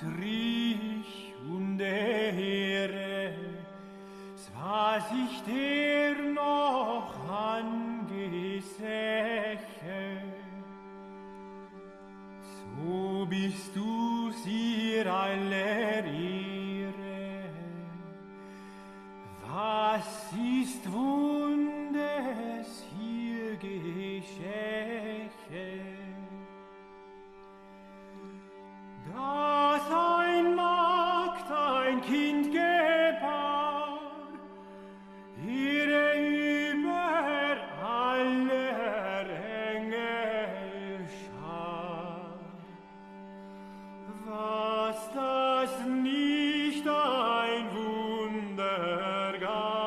Rich und Ehre, war sich der noch angesäche. So bist du ihr aller Ehre. Was ist Wundes hier geschäche? Dass ein Magd ein Kind gebar, ihre über aller Engel schar. Was das nicht ein Wunder gab.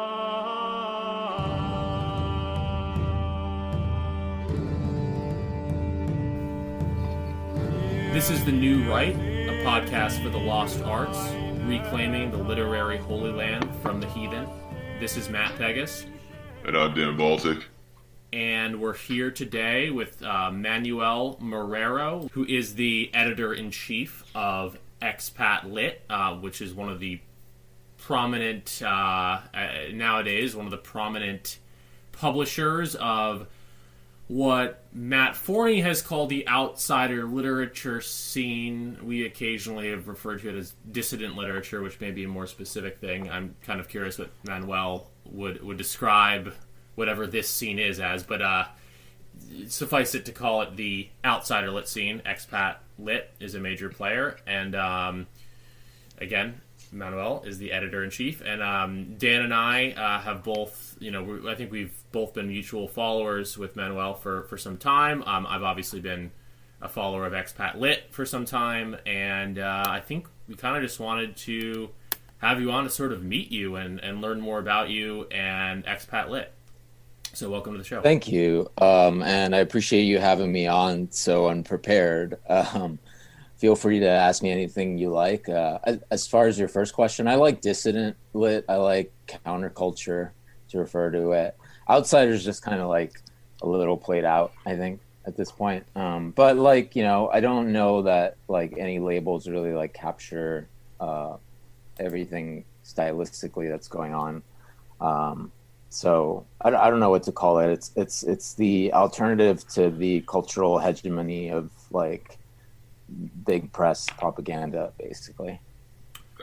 This is The New Right, a podcast for the lost arts, reclaiming the literary holy land from the heathen. This is Matt Pegas. And I'm Dan Baltic. And we're here today with Manuel Marrero, who is the editor-in-chief of ExPat Lit, which is one of the prominent, nowadays, one of the prominent publishers of what Matt Forney has called the outsider literature scene. We occasionally have referred to it as dissident literature, which may be a more specific thing. I'm kind of curious what Manuel would describe whatever this scene is as, but suffice it to call it the outsider lit scene. ExPat Lit is a major player, and again, Manuel is the editor-in-chief, and Dan and I have both, I think we've both been mutual followers with Manuel for some time. I've obviously been a follower of ExPat Lit for some time, and I think we kind of just wanted to have you on to sort of meet you and learn more about you and ExPat Lit. So welcome to the show. Thank you, and I appreciate you having me on so unprepared. Feel free to ask me anything you like. As far as your first question, I like dissident lit. I like counterculture, to refer to it. Outsider's just kind of like a little played out, I think, at this point. But like, I don't know that like any labels really like capture everything stylistically that's going on. So I don't know what to call it. It's the alternative to the cultural hegemony of like big press propaganda, basically.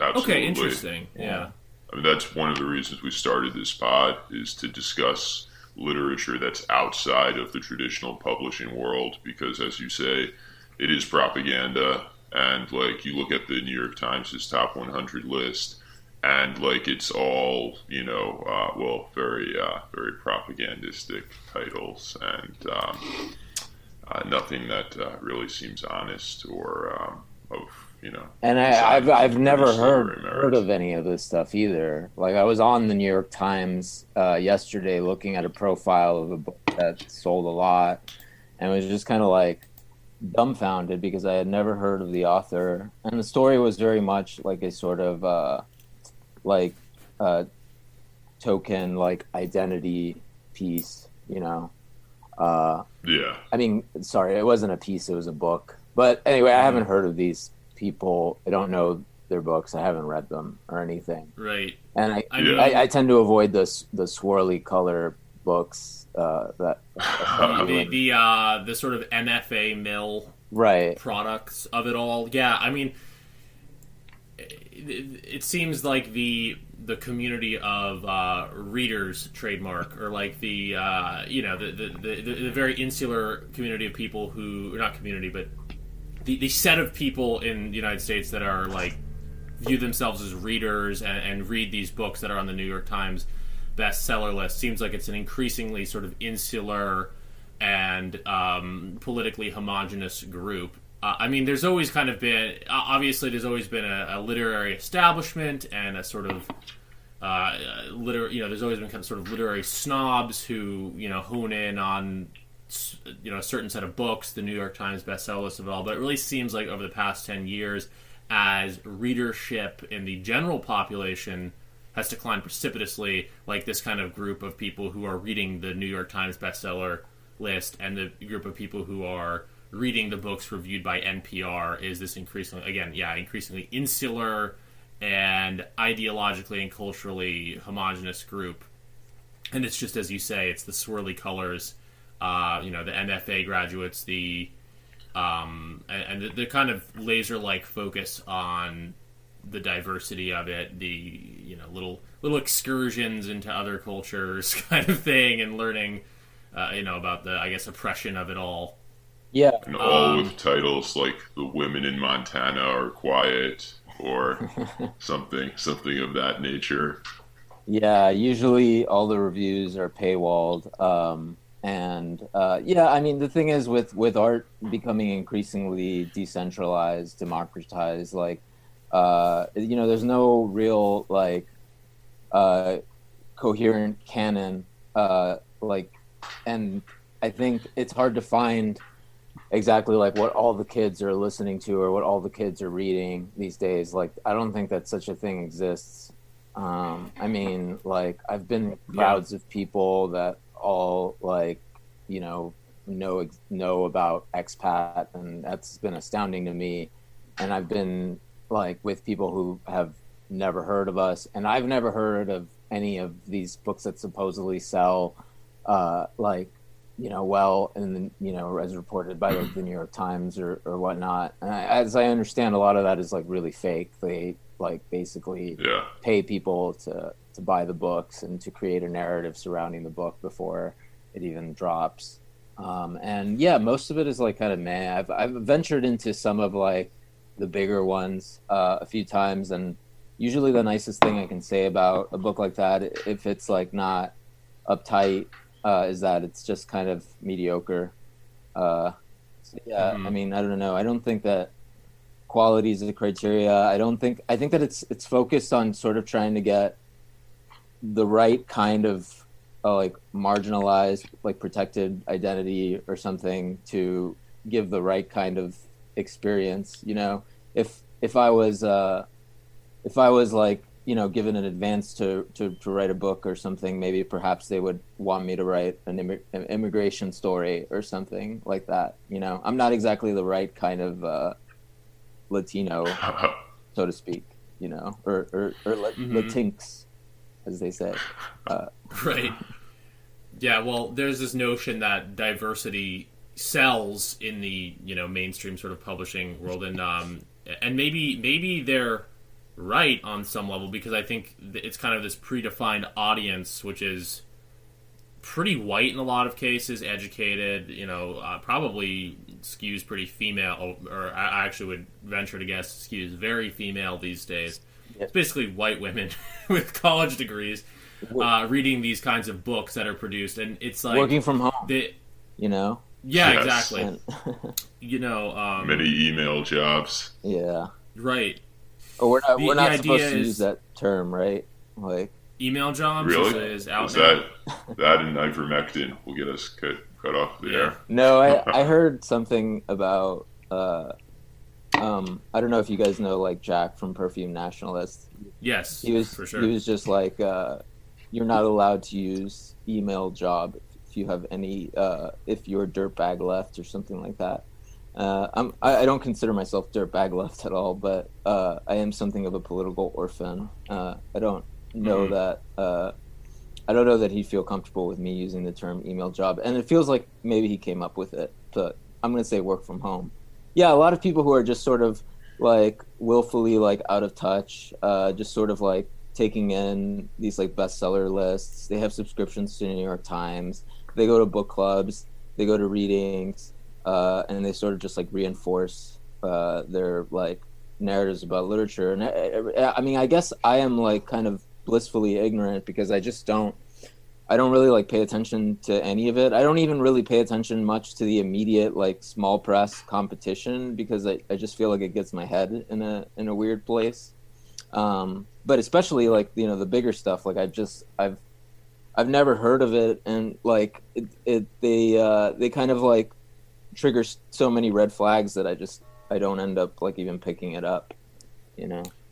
Absolutely. Okay, interesting. Yeah. I mean, that's one of the reasons we started this pod, is to discuss literature that's outside of the traditional publishing world, because as you say, it is propaganda. And like, you look at the New York Times' top 100 list, and like, it's all, very, very propagandistic titles, and nothing that really seems honest or And I've never heard of any of this stuff either. Like, I was on the New York Times yesterday looking at a profile of a book that sold a lot, and was just kind of like dumbfounded because I had never heard of the author, and the story was very much like a sort of token like identity piece, Yeah. I mean, sorry, it wasn't a piece, it was a book. But anyway, I haven't heard of these people. I don't know their books. I haven't read them or anything. Right. And I tend to avoid the swirly color books the sort of MFA mill right products of it all. Yeah, I mean, it seems like the community of readers trademark, or like the very insular community of people who, or not community, but the set of people in the United States that are like view themselves as readers and read these books that are on the New York Times bestseller list, seems like it's an increasingly sort of insular and politically homogenous group. I mean, there's always kind of been, obviously there's always been a literary establishment and a sort of there's always been kind of sort of literary snobs who, hone in on, a certain set of books, the New York Times bestseller list of it all. But it really seems like over the past 10 years, as readership in the general population has declined precipitously, like this kind of group of people who are reading the New York Times bestseller list and the group of people who are reading the books reviewed by NPR is this increasingly insular and ideologically and culturally homogenous group. And it's just, as you say, it's the swirly colors, the MFA graduates, and the kind of laser-like focus on the diversity of it, the little excursions into other cultures kind of thing, and learning, about the, I guess, oppression of it all. Yeah. And all with titles like "The Women in Montana Are Quiet" or something of that nature. Yeah, usually all the reviews are paywalled. The thing is with art becoming increasingly decentralized, democratized, there's no real coherent canon, and I think it's hard to find exactly what all the kids are listening to or what all the kids are reading these days. I don't think that such a thing exists. I've been crowds of people that all know about ExPat, and that's been astounding to me. And I've been with people who have never heard of us, and I've never heard of any of these books that supposedly sell and as reported by the New York Times or whatnot. And as I understand, a lot of that is really fake. They basically pay people to buy the books and to create a narrative surrounding the book before it even drops. Most of it is kind of meh. I've ventured into some of the bigger ones a few times, and usually the nicest thing I can say about a book like that, if it's not uptight, is that it's just kind of mediocre. I don't know. I don't think that quality is a criteria. I think that it's focused on sort of trying to get the right kind of marginalized, protected identity or something to give the right kind of experience. If I was given an advance to write a book or something, maybe perhaps they would want me to write an immigration story or something like that. I'm not exactly the right kind of Latino, so to speak, or Latinx, as they say. Right. Yeah, well, there's this notion that diversity sells in the mainstream sort of publishing world, and maybe they're right on some level, because I think it's kind of this predefined audience, which is pretty white in a lot of cases, educated, probably skews pretty female, or I actually would venture to guess skews very female these days. Yep. It's basically white women with college degrees reading these kinds of books that are produced, and it's working from home. Yeah, yes. Exactly. Many email jobs. Yeah. Right. Oh, we're not supposed to use that term, right? Email jobs really? is out is now. that and ivermectin will get us cut off the air. No, I heard something about I don't know if you guys know Jack from Perfume Nationalist. Yes, he was for sure. He was just you're not allowed to use email job if you have any if you're dirtbag left or something like that. I don't consider myself dirtbag left at all, but I am something of a political orphan. I don't know that I don't know that he'd feel comfortable with me using the term email job, and it feels like maybe he came up with it, but I'm going to say work from home. Yeah, a lot of people who are just sort of willfully out of touch, just sort of taking in these bestseller lists. They have subscriptions to the New York Times. They go to book clubs. They go to readings. And they sort of just reinforce their narratives about literature. And I guess I am kind of blissfully ignorant, because I don't really pay attention to any of it. I don't even really pay attention much to the immediate small press competition, because I just feel like it gets my head in a weird place. But especially the bigger stuff, I've never heard of it, and they kind of trigger so many red flags that I don't end up even picking it up,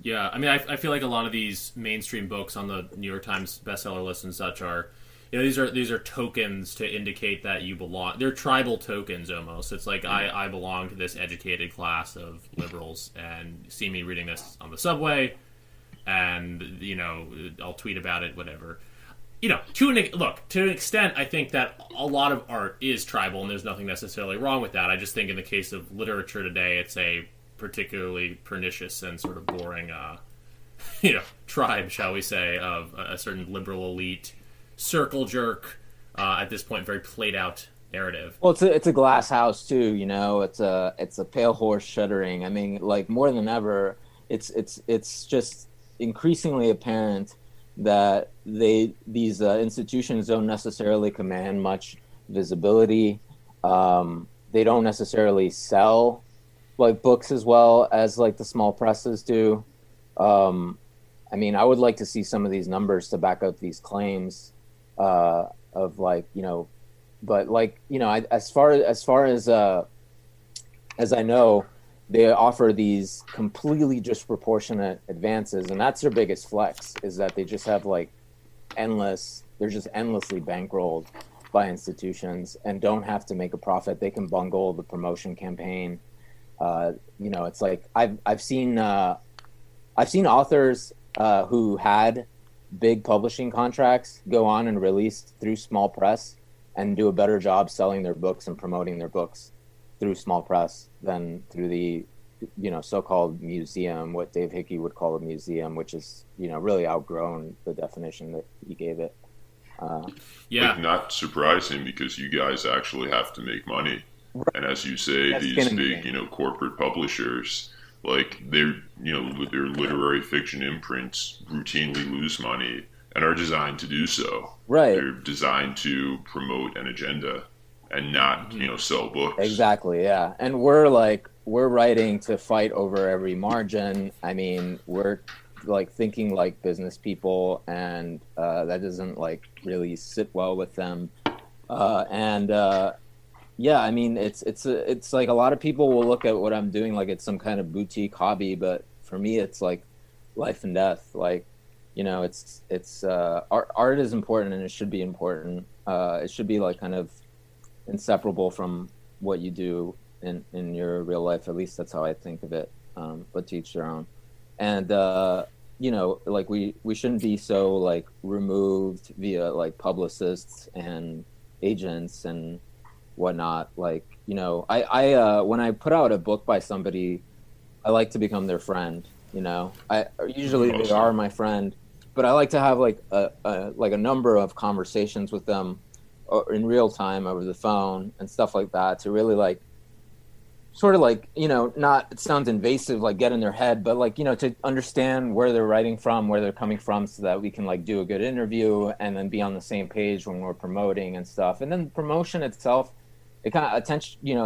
Yeah, I mean, I feel like a lot of these mainstream books on the New York Times bestseller list and such are, these are tokens to indicate that you belong. They're tribal tokens almost. It's like I belong to this educated class of liberals, and see me reading this on the subway, and I'll tweet about it, whatever. To an extent, I think that a lot of art is tribal, and there's nothing necessarily wrong with that. I just think in the case of literature today, it's a particularly pernicious and sort of boring, tribe, shall we say, of a certain liberal elite circle jerk, at this point, very played out narrative. Well, it's a glass house too, it's a pale horse shuddering. I mean, like, more than ever, it's just increasingly apparent that these institutions don't necessarily command much visibility. They don't necessarily sell like books as well as like the small presses do. I mean, I would like to see some of these numbers to back up these claims. Of like, but like, as far as I know, they offer these completely disproportionate advances, and that's their biggest flex, is that they just have like they're just endlessly bankrolled by institutions and don't have to make a profit. They can bungle the promotion campaign. It's like I've seen authors who had big publishing contracts go on and release through small press and do a better job selling their books and promoting their books through small press than through the so-called museum, what Dave Hickey would call a museum, which is really outgrown the definition that he gave it. Like, not surprising, because you guys actually have to make money, right. And as you say, that's these big corporate publishers, like, they're with their literary fiction imprints, routinely lose money and are designed to do so. Right. They're designed to promote an agenda and not sell books. Exactly. Yeah. And we're writing to fight over every margin. I mean, we're like thinking like business people, and that doesn't like really sit well with them. Yeah, I mean, it's like a lot of people will look at what I'm doing like it's some kind of boutique hobby, but for me, it's like life and death. Like, art is important, and it should be important. It should be like kind of inseparable from what you do in your real life. At least that's how I think of it. But to each their own. And like we shouldn't be so like removed via like publicists and agents and whatnot. Like, I when I put out a book by somebody, I like to become their friend. I usually they are my friend, but I like to have like a number of conversations with them in real time over the phone and stuff like that, to really like sort of like, not, it sounds invasive, like get in their head, but like, to understand where they're writing from, where they're coming from, so that we can like do a good interview and then be on the same page when we're promoting and stuff. And then promotion itself, it kind of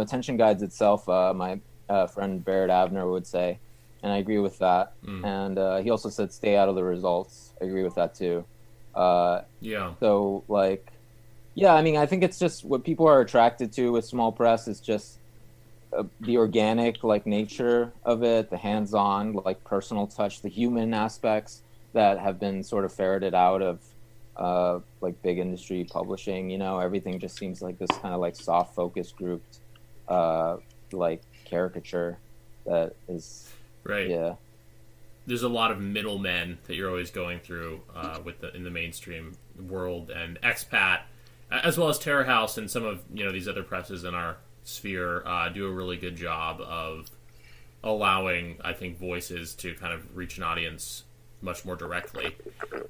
attention guides itself. My friend Barrett Avner would say, and I agree with that. And he also said, stay out of the results. I agree with that too. So like, yeah, I mean, I think it's just what people are attracted to with small press is just the organic like nature of it, the hands-on like personal touch, the human aspects that have been sort of ferreted out of like big industry publishing. Everything just seems like this kind of like soft focus grouped like caricature that is right. Yeah, there's a lot of middlemen that you're always going through in the mainstream world, and ExPat, as well as Terror House and some of these other presses in our sphere do a really good job of allowing, I think, voices to kind of reach an audience much more directly.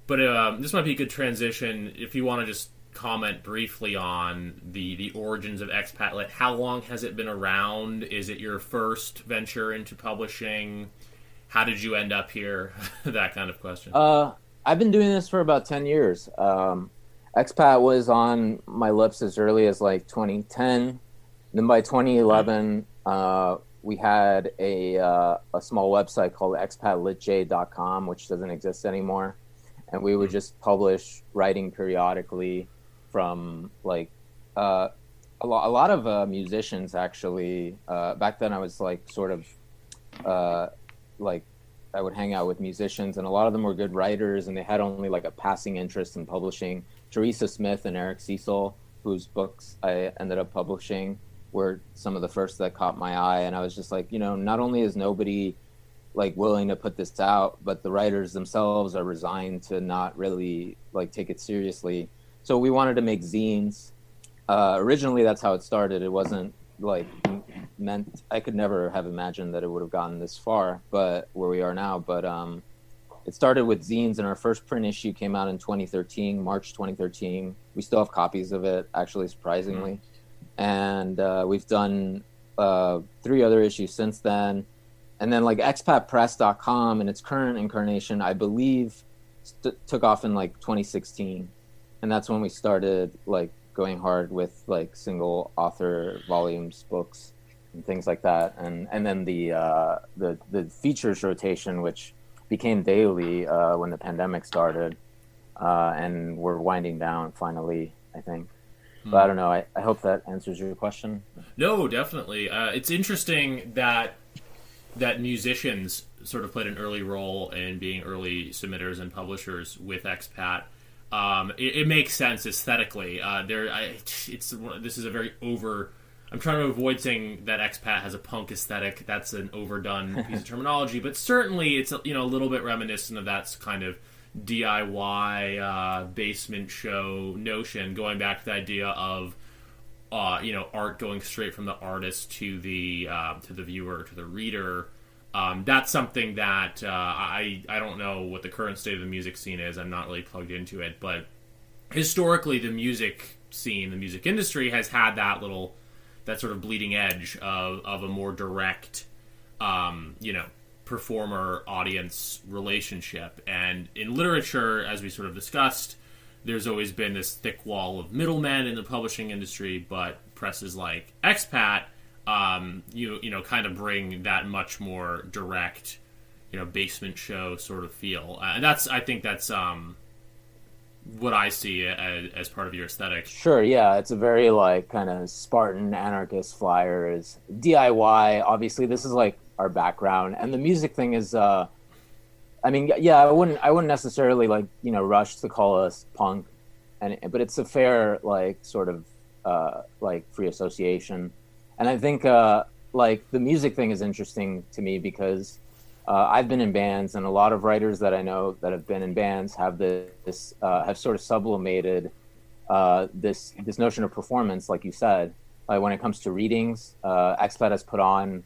But this might be a good transition if you want to just comment briefly on the origins of ExPat Lit. How long has it been around? Is it your first venture into publishing? How did you end up here? That kind of question. I've been doing this for about 10 years. ExPat was on my lips as early as like 2010. Then by 2011, we had a small website called expatlitj.com, which doesn't exist anymore. And we would just publish writing periodically from like a lot of musicians, actually. Back then I was like sort of like I would hang out with musicians, and a lot of them were good writers, and they had only like a passing interest in publishing. Teresa Smith and Eric Cecil, whose books I ended up publishing, were some of the first that caught my eye. And I was just like, not only is nobody like willing to put this out, but the writers themselves are resigned to not really like take it seriously. So we wanted to make zines. Originally, that's how it started. It wasn't like meant, I could never have imagined that it would have gotten this far, but where we are now. But it started with zines, and our first print issue came out in 2013, March 2013. We still have copies of it, actually, surprisingly. And we've done 3 other issues since then. And then like expatpress.com in its current incarnation, I believe took off in like 2016. And that's when we started like going hard with like single author volumes, books, and things like that. And then the features rotation, which became daily when the pandemic started, and we're winding down finally, I think. But I don't know. I hope that answers your question. No, definitely. It's interesting that musicians sort of played an early role in being early submitters and publishers with ExPat. It makes sense aesthetically. This is a very over. I'm trying to avoid saying that ExPat has a punk aesthetic. That's an overdone piece of terminology, but certainly it's a little bit reminiscent of that kind of DIY basement show notion, going back to the idea of art going straight from the artist to the viewer, to the reader. That's something that I don't know what the current state of the music scene is. I'm not really plugged into it, but historically the music scene, the music industry has had that sort of bleeding edge of a more direct, performer audience relationship. And in literature, as we sort of discussed, there's always been this thick wall of middlemen in the publishing industry, but presses like ExPat, kind of bring that much more direct, basement show sort of feel. And I think that's what I see as part of your aesthetic. Sure, yeah. It's a very like kind of Spartan anarchist flyers, DIY. Obviously, this is like our background, and the music thing is I wouldn't necessarily like rush to call us punk, but it's a fair like sort of like free association. And I think like the music thing is interesting to me because I've been in bands, and a lot of writers that I know that have been in bands have have sort of sublimated this notion of performance, like you said. When it comes to readings, ExPat has put on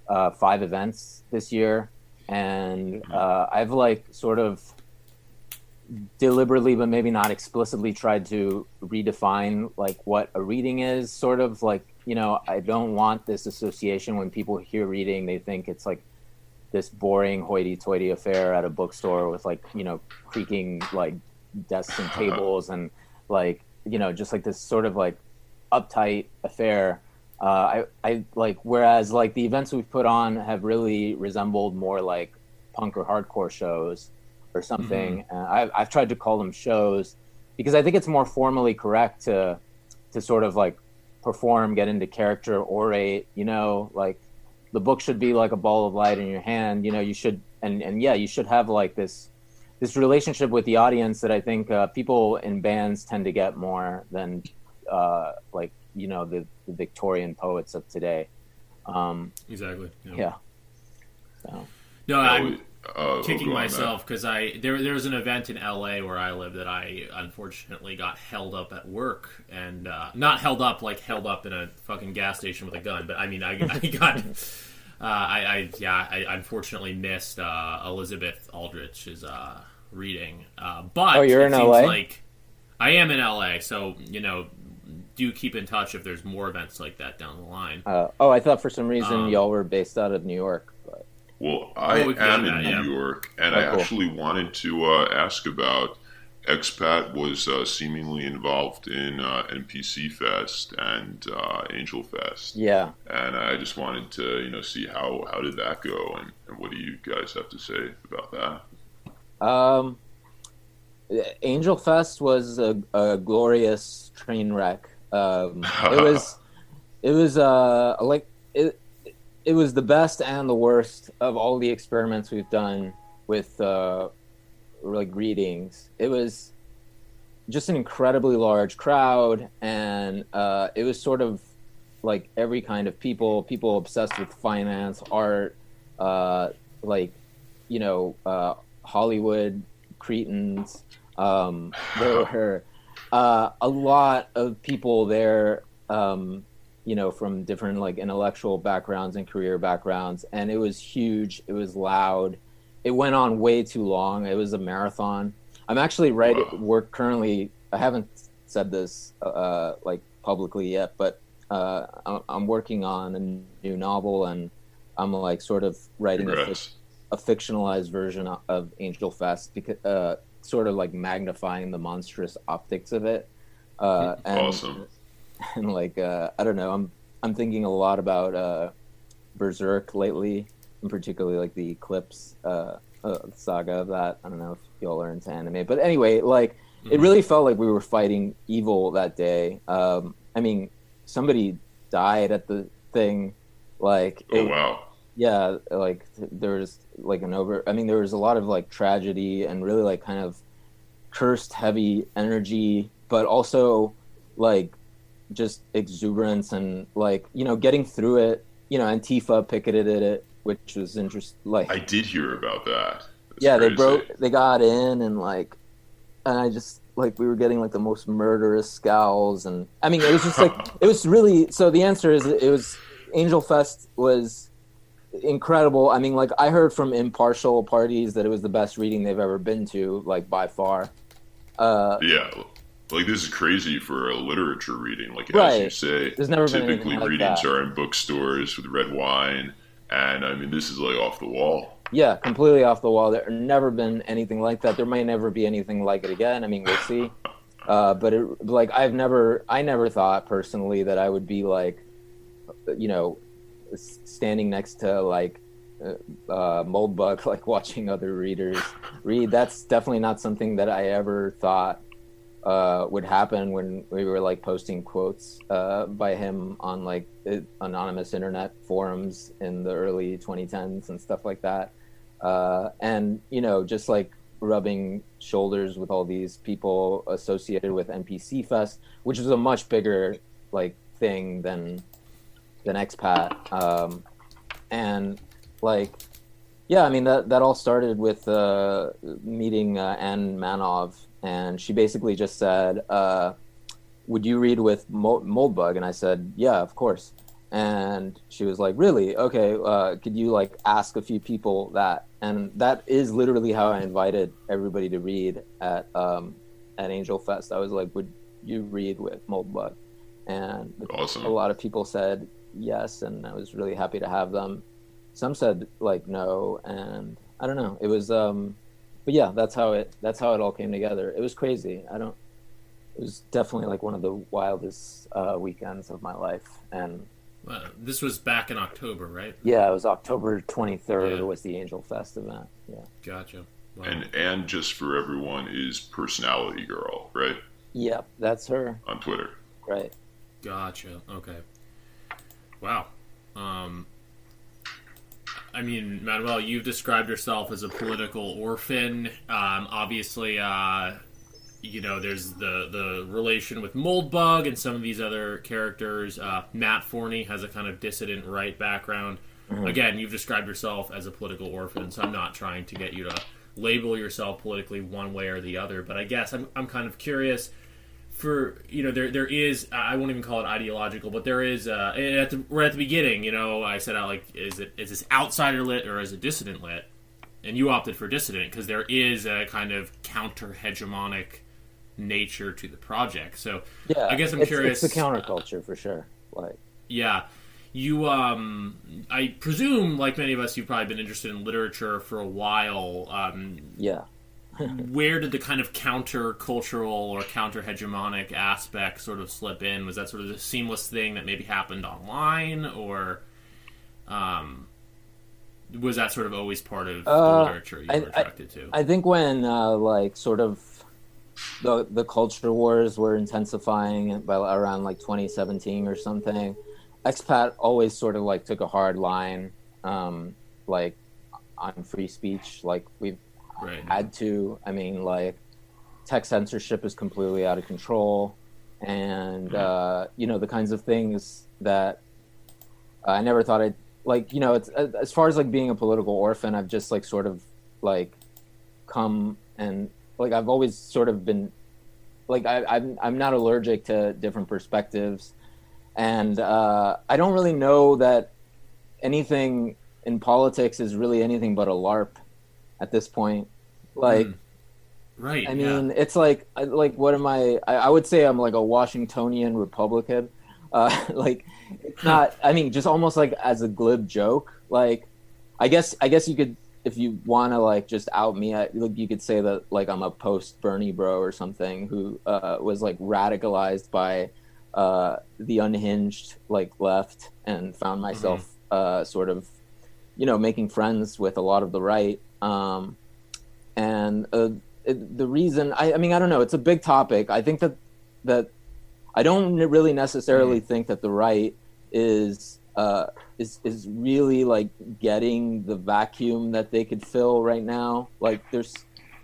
5 events this year, and I've like sort of deliberately, but maybe not explicitly, tried to redefine like what a reading is. Sort of like, I don't want this association when people hear reading, they think it's like this boring hoity-toity affair at a bookstore with like, creaking like desks and tables and like, just like this sort of like uptight affair. I like, whereas like the events we've put on have really resembled more like punk or hardcore shows or something. I've tried to call them shows because I think it's more formally correct to sort of like perform, get into character, orate, like the book should be like a ball of light in your hand, you should, you should have like this relationship with the audience that I think people in bands tend to get more than like, the Victorian poets of today. Exactly. Yeah. So. No, I'm kicking myself because there was an event in LA where I live that I unfortunately got held up at work, and not held up like held up in a fucking gas station with a gun, but I mean I got I unfortunately missed Elizabeth Aldrich's reading. But you're in LA? Like I am in LA, so do keep in touch if there's more events like that down the line. I thought for some reason y'all were based out of New York. But... Well, I am in New York, and I actually wanted to ask about ExPat was seemingly involved in NPC Fest and Angel Fest. Yeah. And I just wanted to, see how did that go, and what do you guys have to say about that? Angel Fest was a glorious train wreck. It was the best and the worst of all the experiments we've done with like readings. It was just an incredibly large crowd, and it was sort of like every kind of people obsessed with finance, art, like, you know, Hollywood cretins. There were a lot of people there, you know, from different like intellectual backgrounds and career backgrounds, and it was huge. It was loud. It went on way too long. It was a marathon. I'm actually work currently. I haven't said this like publicly yet, but I'm working on a new novel, and I'm like sort of writing a fictionalized version of Angel Fest, because sort of like magnifying the monstrous optics of it. And, awesome. And like I don't know, I'm thinking a lot about Berserk lately, and particularly like the Eclipse saga of that. I don't know if y'all are into anime, but anyway, like it really felt like we were fighting evil that day. I mean, somebody died at the thing. Like, wow. Yeah, like there was like there was a lot of like tragedy and really like kind of cursed heavy energy, but also like just exuberance and like, you know, getting through it. You know, Antifa picketed it, which was interesting. Like, I did hear about that. That's crazy. They they got in, and like, and I just like, we were getting like the most murderous scowls, and I mean, it was just like, it was really, so the answer is, it was, Angel Fest was incredible. I mean, like, I heard from impartial parties that it was the best reading they've ever been to, like, by far. Yeah, like, this is crazy for a literature reading. Like, right. As you say, there's never typically been readings like are in bookstores with red wine, and I mean, this is like off the wall. Yeah, completely off the wall. There's never been anything like that. There may never be anything like it again. I mean, we'll see. But it, like, I never thought personally that I would be like, you know, standing next to like Moldbug, like watching other readers read. That's definitely not something that I ever thought would happen when we were like posting quotes by him on like anonymous internet forums in the early 2010s and stuff like that. And, you know, just like rubbing shoulders with all these people associated with NPC Fest, which is a much bigger like thing than ExPat. And like, yeah, I mean, that all started with meeting Anne Manov, and she basically just said, would you read with Moldbug? And I said, yeah, of course. And she was like, really? Okay, could you like ask a few people that? And that is literally how I invited everybody to read at Angel Fest. I was like, would you read with Moldbug? And awesome. A lot of people said yes, and I was really happy to have them. Some said like no, and I don't know. It was but yeah, that's how it all came together. It was crazy. It was definitely like one of the wildest weekends of my life. And this was back in October, right? Yeah, it was October 23rd was the Angel Fest event. Yeah. Gotcha. Wow. And just for everyone is Personality Girl, right? Yep, that's her. On Twitter. Right. Gotcha. Okay. Wow. I mean, Manuel, you've described yourself as a political orphan. Obviously, you know, there's the relation with Moldbug and some of these other characters. Matt Forney has a kind of dissident right background. Mm-hmm. Again, you've described yourself as a political orphan, so I'm not trying to get you to label yourself politically one way or the other. But I guess I'm kind of curious. For, you know, there is, I won't even call it ideological, but there is right at the beginning, you know, I said out like, is this outsider lit or is it dissident lit? And you opted for dissident because there is a kind of counter hegemonic nature to the project. So yeah, I guess I'm curious. It's the counterculture for sure. Like, yeah, you I presume, like many of us, you've probably been interested in literature for a while. Yeah. Where did the kind of counter-cultural or counter-hegemonic aspect sort of slip in? Was that sort of a seamless thing that maybe happened online, or was that sort of always part of the literature you were attracted to? I think when like sort of the culture wars were intensifying by around like 2017 or something, ExPat always sort of like took a hard line, like on free speech like we've Right. had to. I mean, like, tech censorship is completely out of control, and the kinds of things that I never thought I'd like. It's as far as like being a political orphan, I've just like sort of like come and like I've always sort of been like I'm not allergic to different perspectives, and I don't really know that anything in politics is really anything but a LARP at this point. Like, right. I mean, it's like what am I would say I'm like a Washingtonian Republican. Like, it's not. I mean, just almost like as a glib joke. Like, I guess you could, if you want to like just out me, you could say that like I'm a post Bernie bro or something who was like radicalized by the unhinged like left and found myself sort of making friends with a lot of the right. And the reason I mean I don't know, it's a big topic. I think that I don't really necessarily think that the right is really like getting the vacuum that they could fill right now. Like there's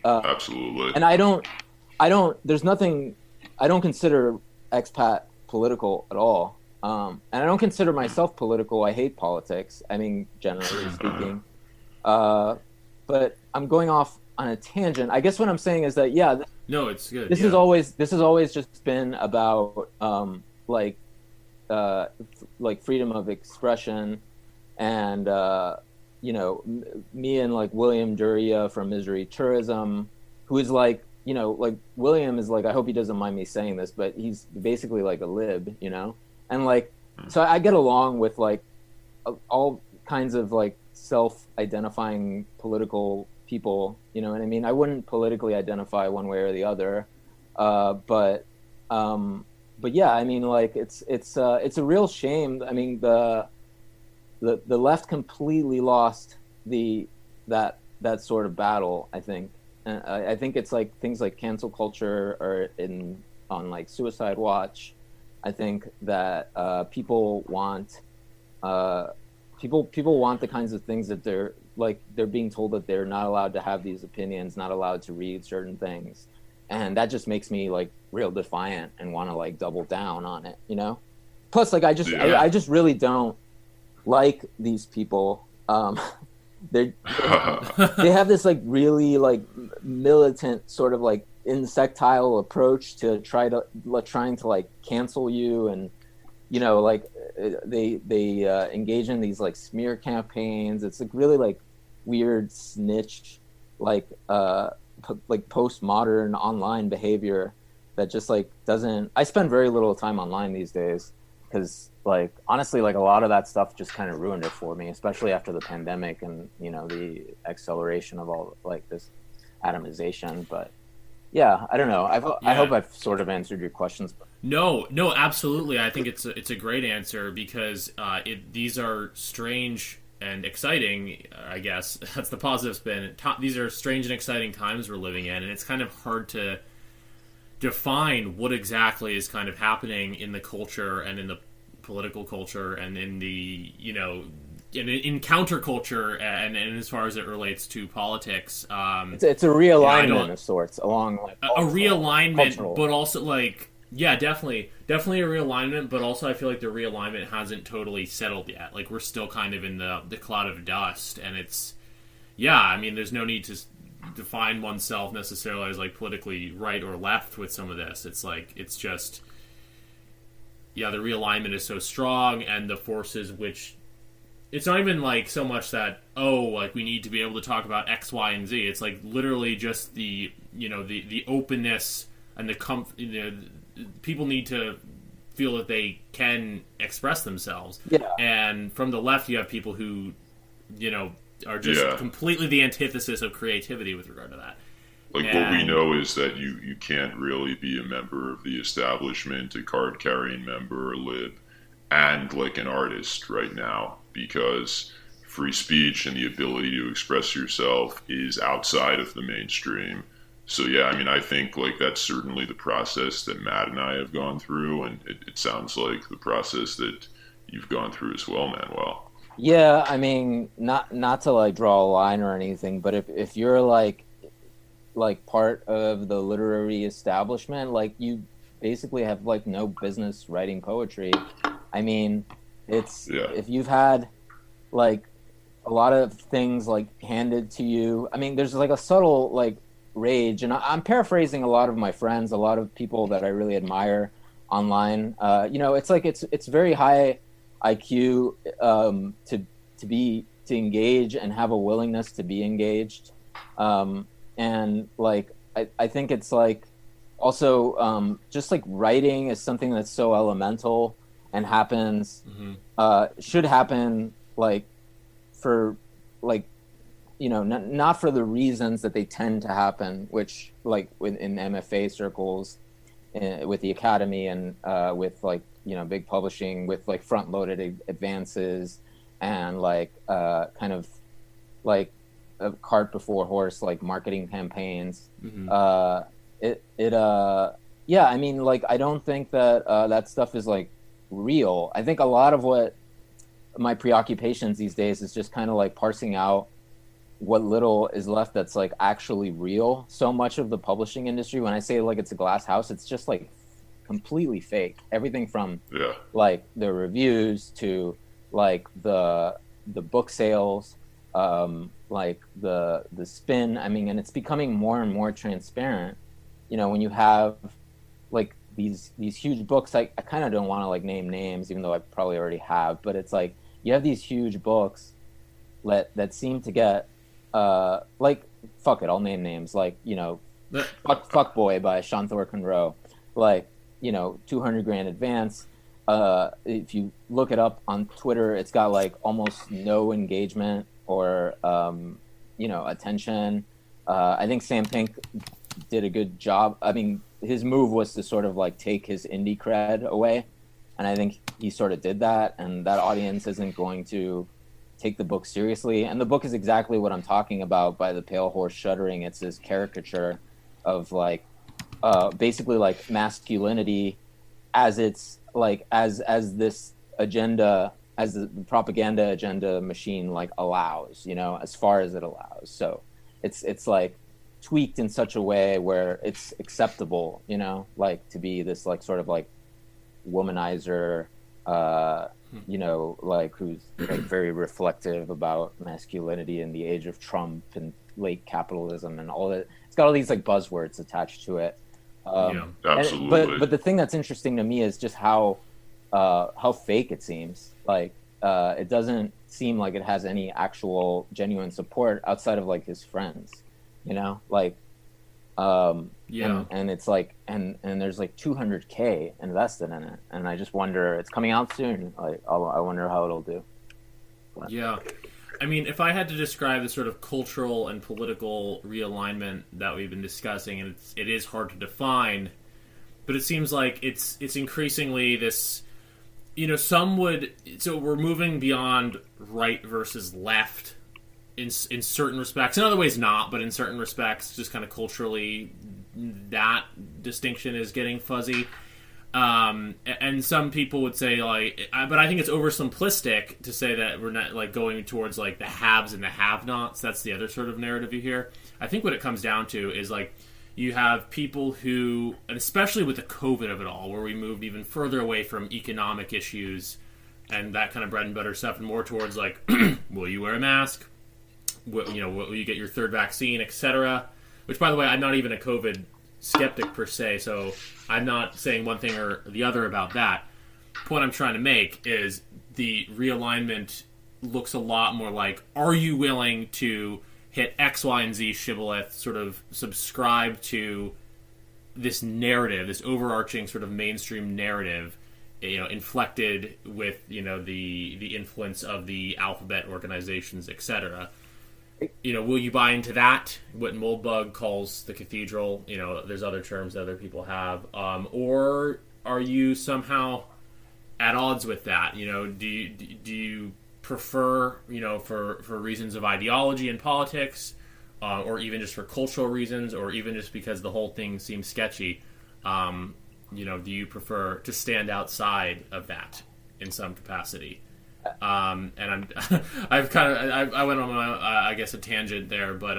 absolutely, and I don't there's nothing, I don't consider expat political at all, and I don't consider myself political. I hate politics, I mean, generally speaking, but I'm going off on a tangent. I guess what I'm saying is that no, it's good. This has always just been about like freedom of expression, and me and like William Duria from Misery Tourism, who is like like William is like, I hope he doesn't mind me saying this, but he's basically like a lib, and like so I get along with like all kinds of like self-identifying political people, you know what I mean? I wouldn't politically identify one way or the other, but yeah, I mean, like it's a real shame. I mean, the left completely lost that sort of battle, I think. And I think it's like things like cancel culture are on like Suicide Watch. I think that people want the kinds of things that they're being told that they're not allowed to have these opinions, not allowed to read certain things. And that just makes me like real defiant and want to like double down on it, Plus, like I just really don't like these people. They have this like really like militant sort of like insectile approach to trying to like cancel you, and like they engage in these like smear campaigns. It's like really like weird snitch like postmodern online behavior that just like doesn't. I spend very little time online these days because like honestly like a lot of that stuff just kind of ruined it for me, especially after the pandemic and the acceleration of all like this atomization. But yeah, I don't know. I hope I've sort of answered your questions. No, absolutely. I think it's a great answer because these are strange and exciting. I guess that's the positive spin. These are strange and exciting times we're living in, and it's kind of hard to define what exactly is kind of happening in the culture and in the political culture and in the in counterculture and as far as it relates to politics. It's a realignment of sorts along like a realignment, cultural. But also like definitely a realignment, but also I feel like the realignment hasn't totally settled yet. Like we're still kind of in the cloud of dust, and it's I mean there's no need to define oneself necessarily as like politically right or left with some of this. It's like it's just the realignment is so strong, and the forces which it's not even like so much that like we need to be able to talk about X, Y, and Z. It's like literally just the the openness and the people need to feel that they can express themselves. Yeah. And from the left, you have people who are just completely the antithesis of creativity with regard to that. Like what we know is that you can't really be a member of the establishment, a card-carrying member, a lib, and like an artist right now, because free speech and the ability to express yourself is outside of the mainstream. So yeah, I mean, I think like that's certainly the process that Matt and I have gone through, and it sounds like the process that you've gone through as well, Manuel. Yeah, I mean, not to like draw a line or anything, but if you're like part of the literary establishment, like you basically have like no business writing poetry. I mean, it's Yeah, if you've had like a lot of things like handed to you. I mean, there's like a subtle like rage, and I'm paraphrasing a lot of my friends, a lot of people that I really admire online. It's like it's very high IQ to engage and have a willingness to be engaged, and like I think it's like also just like writing is something that's so elemental and happens should happen like for like not for the reasons that they tend to happen, which like in MFA circles with the academy and with like big publishing with like front loaded advances and like kind of like a cart before horse like marketing campaigns. Yeah, I mean, like I don't think that that stuff is like real. I think a lot of what my preoccupations these days is just kind of like parsing out what little is left that's like actually real. So much of the publishing industry, when I say like it's a glass house, it's just like completely fake. Everything from yeah, like the reviews to like the book sales, like the spin. I mean, and it's becoming more and more transparent. When you have like these huge books, I kind of don't want to like name names, even though I probably already have. But it's like you have these huge books that seem to get like fuck it, I'll name names like Fuck Boy by Shanthor Conroe, like 200 grand advance. If you look it up on Twitter, it's got like almost no engagement or attention. I think Sam Pink did a good job. I mean, his move was to sort of like take his indie cred away, and I think he sort of did that, and that audience isn't going to take the book seriously. And the book is exactly what I'm talking about by the pale horse shuddering. It's this caricature of like basically like masculinity as it's like as this agenda, as the propaganda agenda machine like allows, as far as it allows. So it's like tweaked in such a way where it's acceptable, like to be this like sort of like womanizer, like who's like very reflective about masculinity in the age of Trump and late capitalism and all that. It's got all these like buzzwords attached to it. absolutely. But the thing that's interesting to me is just how fake it seems. Like it doesn't seem like it has any actual genuine support outside of like his friends, like and it's like and there's like 200K invested in it, and I just wonder, it's coming out soon, like I wonder how it'll do. But, yeah, I mean, if I had to describe the sort of cultural and political realignment that we've been discussing, and it is hard to define, but it seems like it's increasingly this, some would, so we're moving beyond right versus left in certain respects. In other ways not, but in certain respects, just kind of culturally, that distinction is getting fuzzy. And some people would say, like, but I think it's oversimplistic to say that we're not, like, going towards, like, the haves and the have-nots. That's the other sort of narrative you hear. I think what it comes down to is, like, you have people who, and especially with the COVID of it all, where we moved even further away from economic issues and that kind of bread and butter stuff, and more towards, like, will you wear a mask? Will you get your third vaccine, etc.? Which, by the way, I'm not even a COVID skeptic per se, so I'm not saying one thing or the other about that. The point I'm trying to make is the realignment looks a lot more like, are you willing to hit X, Y, and Z shibboleth, sort of subscribe to this narrative, this overarching sort of mainstream narrative, inflected with, the influence of the alphabet organizations, etc. Will you buy into that? What Moldbug calls the cathedral. There's other terms that other people have. Or are you somehow at odds with that? Do you prefer, for reasons of ideology and politics, or even just for cultural reasons, or even just because the whole thing seems sketchy? Do you prefer to stand outside of that in some capacity? And I'm I've kind of I went on my I guess a tangent there, but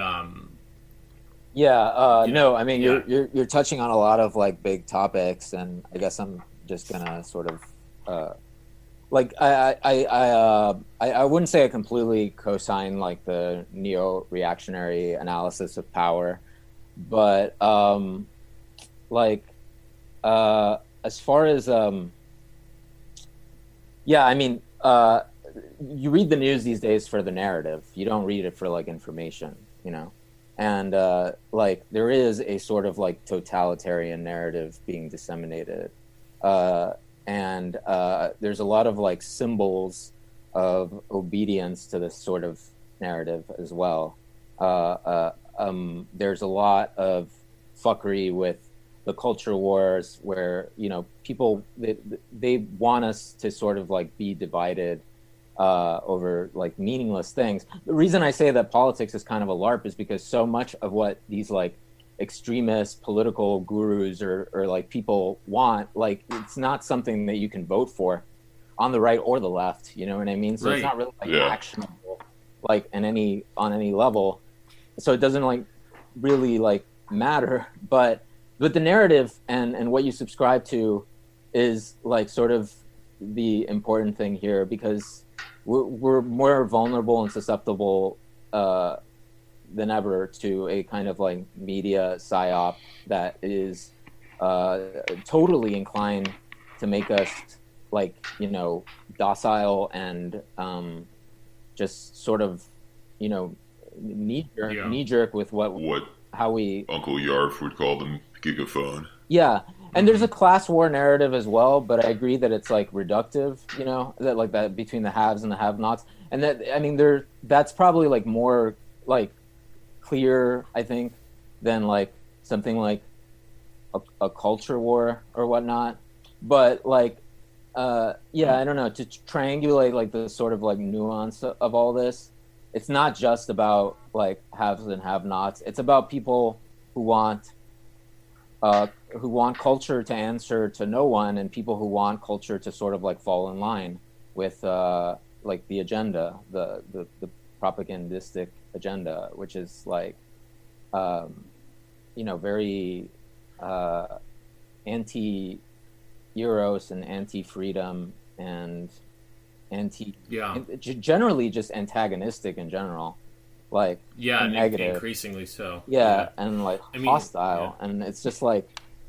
No, I mean yeah. you're touching on a lot of like big topics, and I guess I'm just gonna sort of like I wouldn't say I completely co-sign like the neo-reactionary analysis of power, but like as far as I mean you read the news these days for the narrative. You don't read it for like information, you know. And like there is a sort of like totalitarian narrative being disseminated, and there's a lot of like symbols of obedience to this sort of narrative as well. There's a lot of fuckery with the culture wars, where you know people they want us to sort of like be divided over like meaningless things. The reason I say that politics is kind of a LARP is because so much of what these like extremist political gurus or like people want, like it's not something that you can vote for on the right or the left, you know what I mean? So It's not really like actionable like on any level. So it doesn't like really like matter, but the narrative and what you subscribe to is like sort of the important thing here, because we're more vulnerable and susceptible than ever to a kind of like media psyop that is totally inclined to make us like, you know, docile and just sort of, you know, knee jerk with how we Uncle Yarf would call them, gigaphone. Yeah. And there's a class war narrative as well, but I agree that it's like reductive, you know, that like that between the haves and the have-nots. And that, I mean, that's probably like more like clear, I think, than like something like a culture war or whatnot. But like, I don't know, to triangulate like the sort of like nuance of all this, it's not just about like haves and have-nots. It's about people who want culture to answer to no one, and people who want culture to sort of like fall in line with like the agenda, the propagandistic agenda, which is like you know, very anti-eros and anti-freedom and generally just antagonistic in general, like negative, increasingly so. And like hostile, and it's just like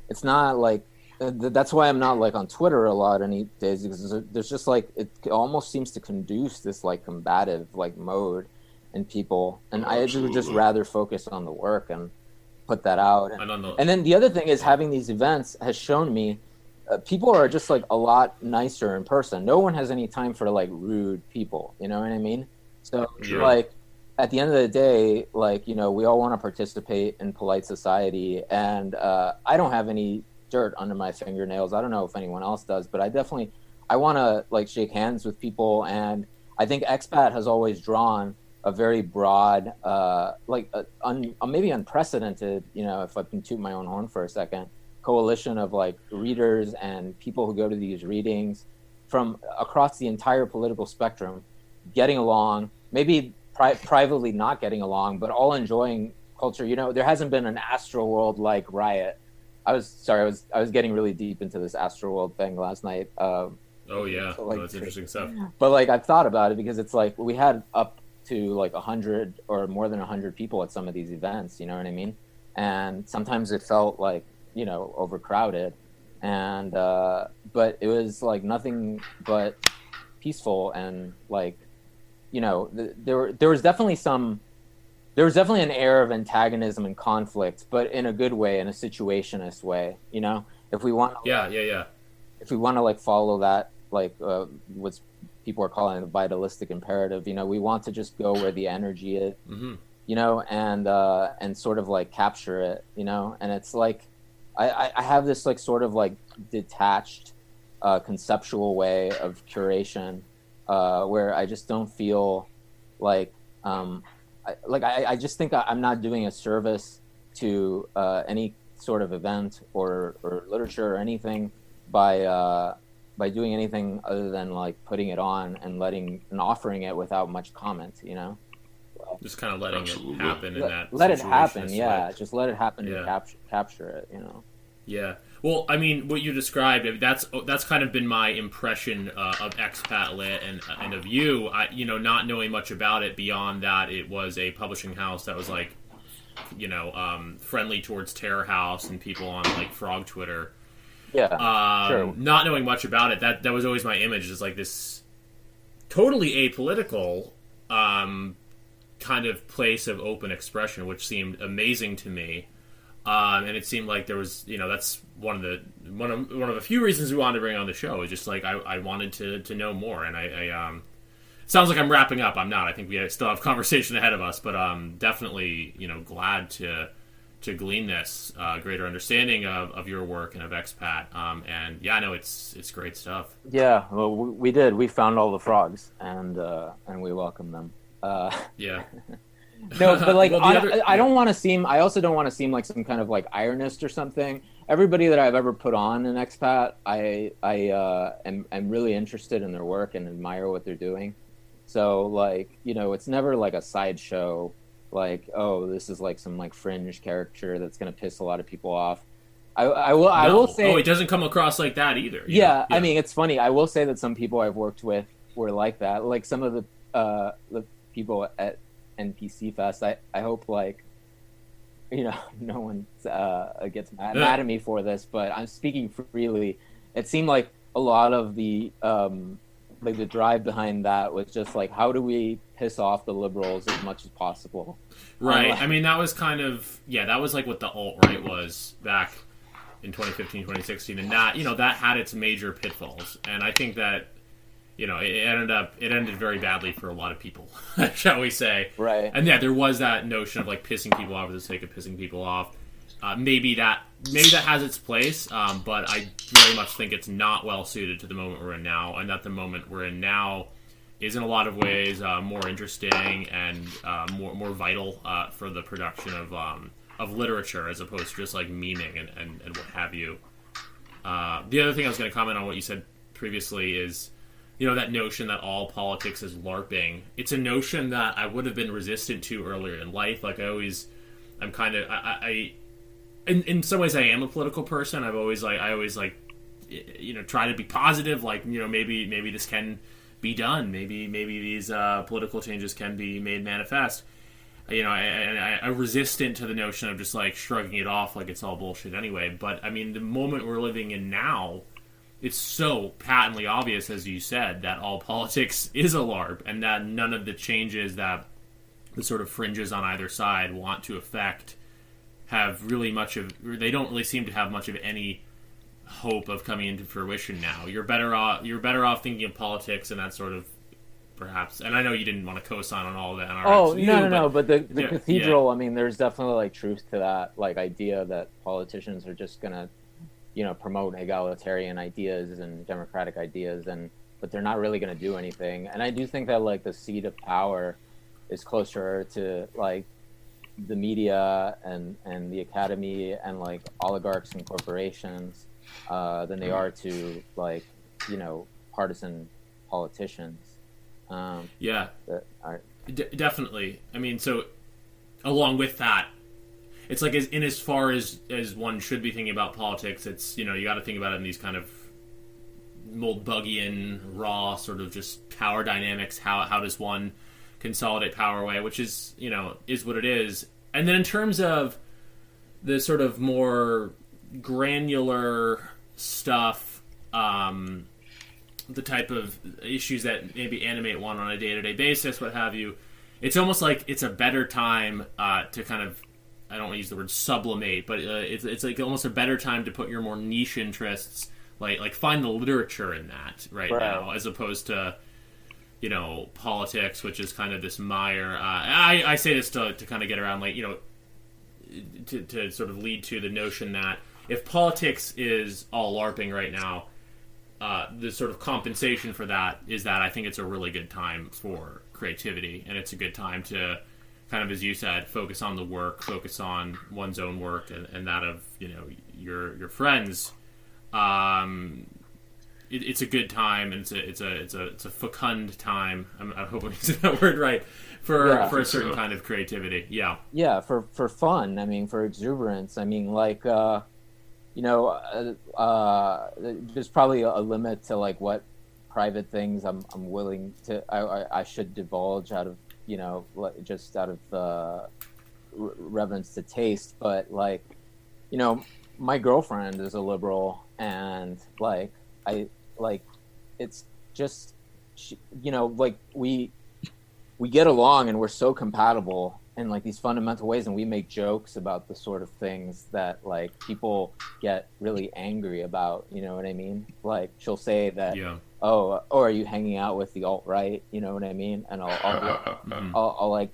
it's not like that's why I'm not like on Twitter a lot any days, because there's just like it almost seems to conduce this like combative like mode in people, and I would just rather focus on the work and put that out. And then the other thing is, having these events has shown me people are just like a lot nicer in person. No one has any time for like rude people, you know what I mean? So like at the end of the day, like, you know, we all want to participate in polite society, and I don't have any dirt under my fingernails. I don't know if anyone else does, but I want to like shake hands with people. And I think ExPat has always drawn a very broad, maybe unprecedented, you know, if I can toot my own horn for a second, coalition of like readers and people who go to these readings from across the entire political spectrum, getting along, maybe privately not getting along, but all enjoying culture. You know, there hasn't been an Astroworld like riot. I was getting really deep into this Astroworld thing last night. That's interesting stuff. But like I've thought about it, because it's like we had up to like 100 or more than 100 people at some of these events. You know what I mean? And sometimes it felt like, you know, overcrowded, and but it was like nothing but peaceful, and like, you know, there was definitely an air of antagonism and conflict, but in a good way, in a situationist way, you know, if we want if we want to like follow that, like what people are calling the vitalistic imperative, you know, we want to just go where the energy is, you know, and sort of like capture it, you know. And it's like I have this like sort of like detached conceptual way of curation where I just don't feel like I just think I'm not doing a service to any sort of event or literature or anything by by doing anything other than like putting it on and offering it without much comment, Just kind of letting Absolutely. it happen in that let it situation. happen. It's Yeah. like- Just let it happen Yeah. and capture it, Yeah. Well, I mean, what you described, I mean, that's kind of been my impression of ExPat Lit and of you. Not knowing much about it beyond that, it was a publishing house that was like, friendly towards Terror House and people on like Frog Twitter. Yeah. Sure. Not knowing much about it, that was always my image, is like this totally apolitical kind of place of open expression, which seemed amazing to me. And it seemed like there was, that's one of the few reasons we wanted to bring on the show. Is just like I wanted to know more, and it sounds like I'm wrapping up. I'm not. I think we still have conversation ahead of us, but definitely glad to glean this greater understanding of your work and of ExPat. And yeah, no, it's great stuff. Yeah. Well, we did. We found all the frogs, and we welcome them. Yeah. No, but like Well, I don't want to seem. I also don't want to seem like some kind of like ironist or something. Everybody that I've ever put on an ExPat, I am really interested in their work and admire what they're doing. So like it's never like a sideshow. Like, oh, this is like some like fringe character that's gonna piss a lot of people off. I will say. Oh, it doesn't come across like that either. Yeah, I mean, it's funny. I will say that some people I've worked with were like that. Like some of the people at NPC Fest. I hope like no one gets mad at me for this, but I'm speaking freely. It seemed like a lot of the like the drive behind that was just like, how do we piss off the liberals as much as possible? Right. I mean, that was kind of that was like what the alt-right was back in 2015, 2016, and that that had its major pitfalls, and I think that it ended very badly for a lot of people, shall we say? Right. And yeah, there was that notion of like pissing people off for the sake of pissing people off. Maybe that has its place, but I very much think it's not well suited to the moment we're in now, and that the moment we're in now is in a lot of ways more interesting and more vital for the production of literature as opposed to just like memeing and what have you. The other thing I was going to comment on what you said previously is, that notion that all politics is LARPing. It's a notion that I would have been resistant to earlier in life. Like I'm kind of, in some ways I am a political person. I always try to be positive. Like, maybe this can be done. Maybe these political changes can be made manifest. I'm resistant to the notion of just like shrugging it off like it's all bullshit anyway. But I mean, the moment we're living in now, it's so patently obvious, as you said, that all politics is a LARP, and that none of the changes that the sort of fringes on either side want to affect they don't really seem to have much of any hope of coming into fruition now. You're better off thinking of politics and that sort of, perhaps, and I know you didn't want to co-sign on all of that. No, but the cathedral, yeah. I mean, there's definitely like truth to that, like idea that politicians are just gonna promote egalitarian ideas and democratic ideas, but they're not really going to do anything. And I do think that like the seat of power is closer to like the media and the academy and like oligarchs and corporations than they are to like partisan politicians. Definitely. I mean, so along with that, it's like as far as one should be thinking about politics, it's, you got to think about it in these kind of Moldbugian, raw sort of just power dynamics. How does one consolidate power away, which is, is what it is. And then in terms of the sort of more granular stuff, the type of issues that maybe animate one on a day-to-day basis, what have you, it's almost like it's a better time to kind of, I don't want to use the word sublimate, but it's like almost a better time to put your more niche interests, like find the literature in that right now, as opposed to, politics, which is kind of this mire. I say this to kind of get around, like, to sort of lead to the notion that if politics is all LARPing right now, the sort of compensation for that is that I think it's a really good time for creativity, and it's a good time to kind of, as you said, focus on the work, focus on one's own work and that of, your friends. it's a good time, and it's a fecund time. I hope I'm using that word right for a certain kind of creativity. Yeah, for fun. I mean, for exuberance. I mean, like there's probably a limit to like what private things I'm willing to I should divulge out of just out of reverence to taste. But like my girlfriend is a liberal, and like it's just like we get along, and we're so compatible in like these fundamental ways, and we make jokes about the sort of things that like people get really angry about. You know what I mean? Like she'll say that, oh, are you hanging out with the alt-right? You know what I mean? And I'll like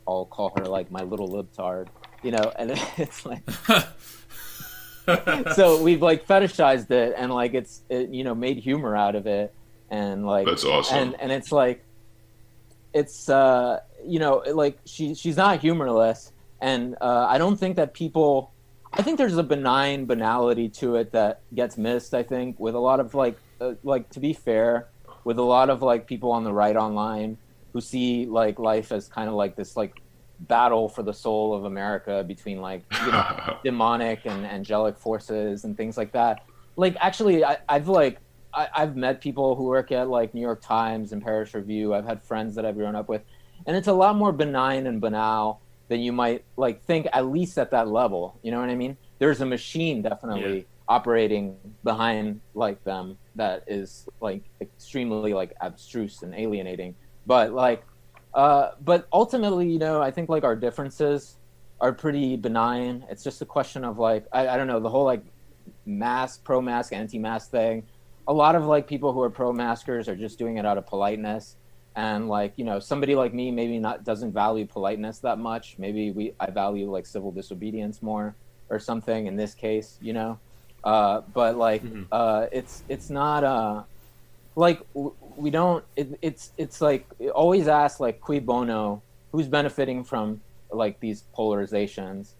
I'll call her like my little libtard, and it's like. So we've like fetishized it, and like it's made humor out of it, and like that's awesome. And it's like it's like she's not humorless, and I don't think that people. I think there's a benign banality to it that gets missed. I think with a lot of like to be fair, with a lot of like people on the right online who see like life as kind of like this like battle for the soul of America between like demonic and angelic forces and things like that. Like actually I've met people who work at like New York Times and Paris Review. I've had friends that I've grown up with, and it's a lot more benign and banal than you might like think, at least at that level. You know what I mean? There's a machine definitely operating behind like them that is like extremely like abstruse and alienating, but like but ultimately, I think like our differences are pretty benign. It's just a question of like, I don't know, the whole like pro-mask, anti-mask thing. A lot of like people who are pro-maskers are just doing it out of politeness. And like, somebody like me maybe doesn't value politeness that much. Maybe I value like civil disobedience more or something in this case, but like, it's not, like we don't. It's like always ask like cui bono, who's benefiting from like these polarizations,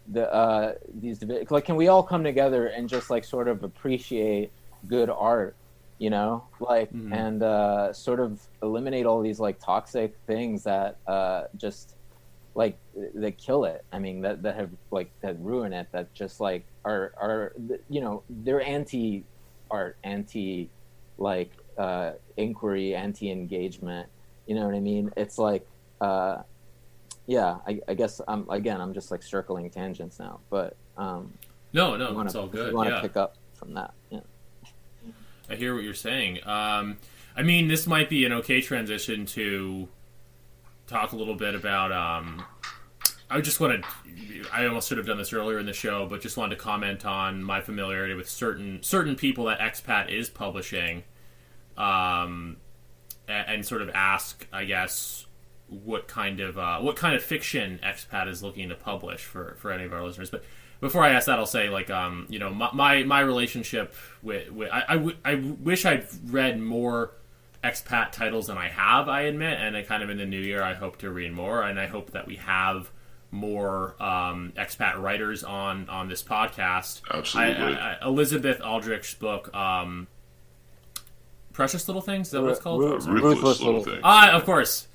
these like can we all come together and just like sort of appreciate good art, like and sort of eliminate all these like toxic things that just like that kill it. I mean that have like that ruin it. That just like are they're anti-art, anti like inquiry, anti-engagement. You know what I mean? It's like I guess I'm just like circling tangents now, but no, it's all good. You want to pick up from that? Yeah, I hear what you're saying. I mean, this might be an okay transition to talk a little bit about. I almost should have done this earlier in the show, but just wanted to comment on my familiarity with certain people that ExPat is publishing. And sort of ask, I guess, what kind of fiction ExPat is looking to publish for any of our listeners. But before I ask that, I'll say like my relationship with I wish I'd read more ExPat titles than I have. I admit, and kind of in the new year, I hope to read more, and I hope that we have more ExPat writers on this podcast. Absolutely. Elizabeth Aldrich's book. Precious Little Things? Is that what it's called? Ruthless Little Things. Of course.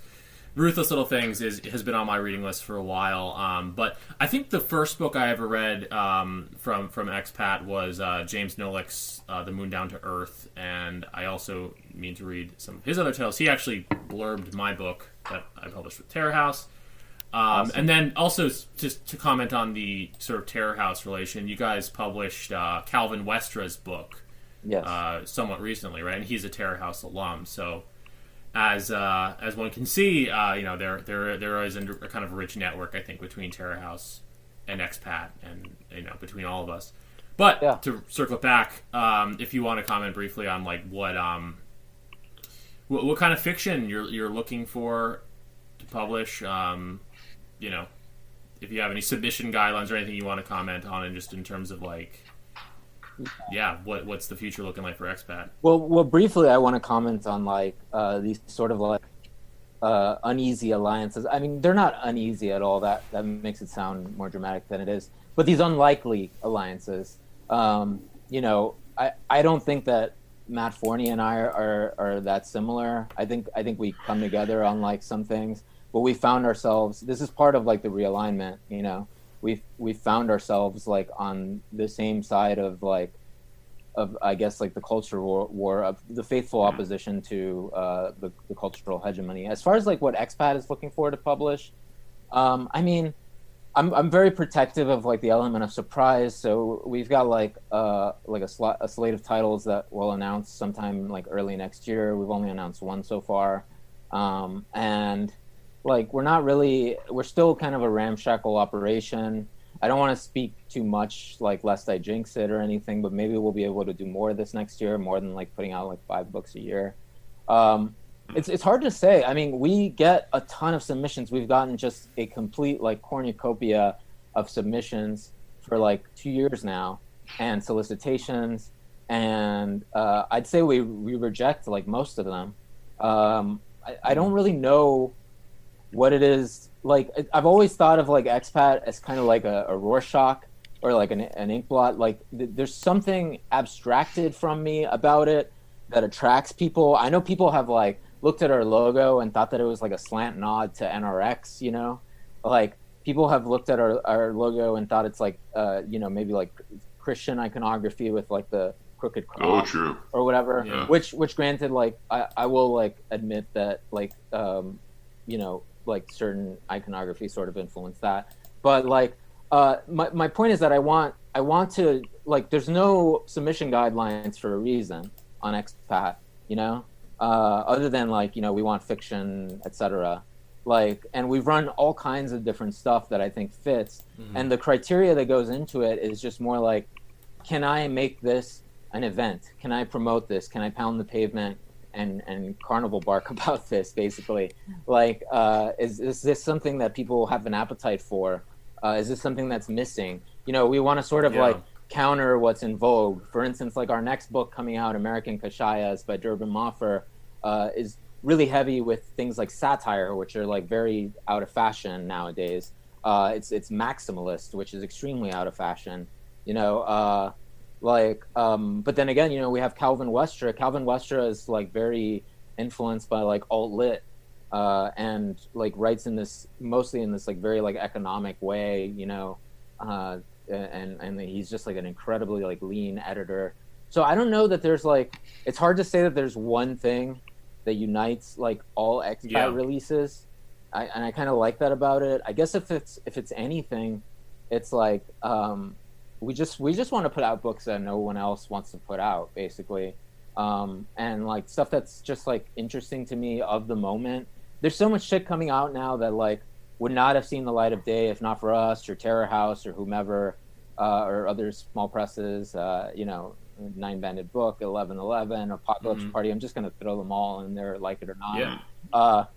Ruthless Little Things has been on my reading list for a while. But I think the first book I ever read from ExPat was James Nolick's The Moon Down to Earth, and I also mean to read some of his other titles. He actually blurbed my book that I published with Terror House. Awesome. And then also, just to comment on the sort of Terror House relation, you guys published Calvin Westra's book. Yes. Somewhat recently, right? And he's a Terror House alum. So, as one can see, there is a kind of rich network, I think, between Terror House and ExPat, and between all of us. But to circle it back, if you want to comment briefly on like what kind of fiction you're looking for to publish, if you have any submission guidelines or anything you want to comment on, and just in terms of like. Yeah, what's the future looking like for ExPat? Well, briefly, I want to comment on like these sort of like uneasy alliances. I mean, they're not uneasy at all. That makes it sound more dramatic than it is. But these unlikely alliances, I don't think that Matt Forney and I are that similar. I think we come together on like some things, but we found ourselves, this is part of like the realignment, you know, we found ourselves like on the same side of like, of I guess like the cultural war of the faithful opposition to the cultural hegemony. As far as like what ExPat is looking for to publish, I mean, I'm very protective of like the element of surprise. So we've got like a slate of titles that we'll announce sometime like early next year. We've only announced one so far, and like we're still kind of a ramshackle operation. I don't want to speak too much, like lest I jinx it or anything, but maybe we'll be able to do more of this next year, more than like putting out like 5 books a year. It's hard to say. I mean, we get a ton of submissions. We've gotten just a complete like cornucopia of submissions for like 2 years now, and solicitations, and I'd say we reject like most of them. I don't really know what it is. Like, I've always thought of like ExPat as kind of like a Rorschach or like an inkblot. Like there's something abstracted from me about it that attracts people. I know people have like looked at our logo and thought that it was like a slant nod to NRX, you know, like people have looked at our logo and thought it's like, you know, maybe like Christian iconography with like the crooked cross or whatever, Yeah. which granted, like, I will like admit that like, you know, like certain iconography sort of influenced that. But like, my point is that I want to, like, there's no submission guidelines for a reason on ExPat, you know, other than like, you know, we want fiction, etc. Like, and we've run all kinds of different stuff that I think fits. Mm-hmm. And the criteria that goes into it is just more like, can I make this an event? Can I promote this? Can I pound the pavement and carnival bark about this, basically? Like, is this something that people have an appetite for? Is this something that's missing? You know, we want to sort of like counter what's in vogue. For instance, like our next book coming out, American Kashayas by Durbin Moffer, is really heavy with things like satire, which are like very out of fashion nowadays. It's maximalist, which is extremely out of fashion, you know. But then again, you know, we have Calvin Westra. Calvin Westra is like very influenced by like alt-lit, and like writes mostly in this like very like economic way, you know, and he's just like an incredibly like lean editor. So I don't know that there's like, it's hard to say that there's one thing that unites like all ExPat releases. And I kind of like that about it. I guess if it's anything, it's like, we just want to put out books that no one else wants to put out, basically, and like stuff that's just like interesting to me of the moment. There's so much shit coming out now that like would not have seen the light of day if not for us or Terror House or whomever, or other small presses. You know, 9-banded book, 1111, Apocalypse Party. I'm just gonna throw them all in there, like it or not.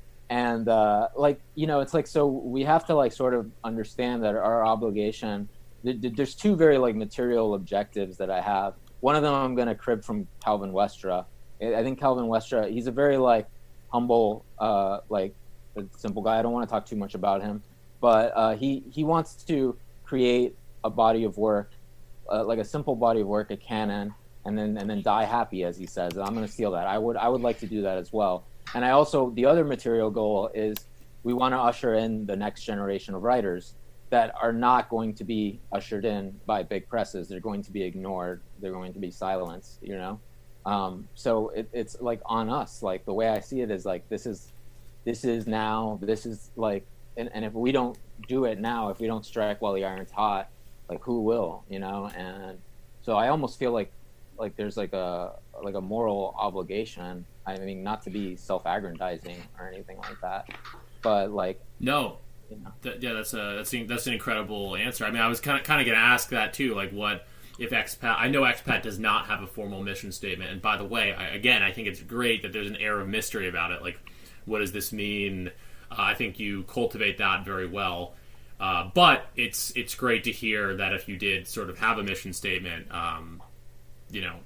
Like, you know, it's like, so we have to like sort of understand that our obligation. There's 2 very like material objectives that I have. One of them I'm going to crib from Calvin Westra. I think Calvin Westra, he's a very like humble, like simple guy. I don't want to talk too much about him, but he wants to create a body of work, like a simple body of work, a canon, and then die happy, as he says. And I'm going to steal that. I would like to do that as well. And I also, the other material goal is we want to usher in the next generation of writers that are not going to be ushered in by big presses. They're going to be ignored. They're going to be silenced, you know? So it's like on us. Like the way I see it is like, this is now, this is like, and if we don't do it now, if we don't strike while the iron's hot, like who will, you know? And so I almost feel like there's like a moral obligation. I mean, not to be self-aggrandizing or anything like that, but like, no. That's an incredible answer. I mean, I was kind of going to ask that too. Like, what if ExPat? I know ExPat does not have a formal mission statement. And by the way, I think it's great that there's an air of mystery about it. Like, what does this mean? I think you cultivate that very well. But it's great to hear that if you did sort of have a mission statement, you know,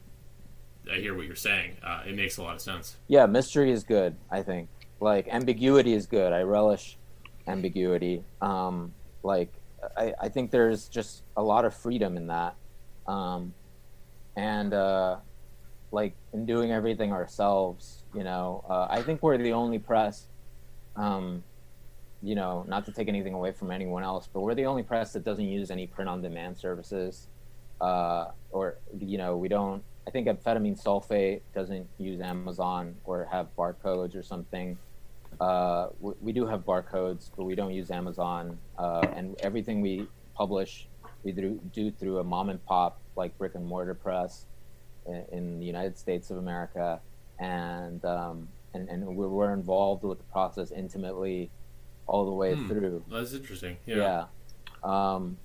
I hear what you're saying. It makes a lot of sense. Yeah, mystery is good. I think like ambiguity is good. I relish ambiguity. Like I think there's just a lot of freedom in that. and like in doing everything ourselves, I think we're the only press, not to take anything away from anyone else, but we're the only press that doesn't use any print-on-demand services, or we don't. I think amphetamine sulfate doesn't use Amazon or have barcodes or something. We do have barcodes, but we don't use Amazon. And everything we publish, we do through a mom and pop, like brick and mortar press in the United States of America. And we're involved with the process intimately all the way through. That's interesting. Yeah. And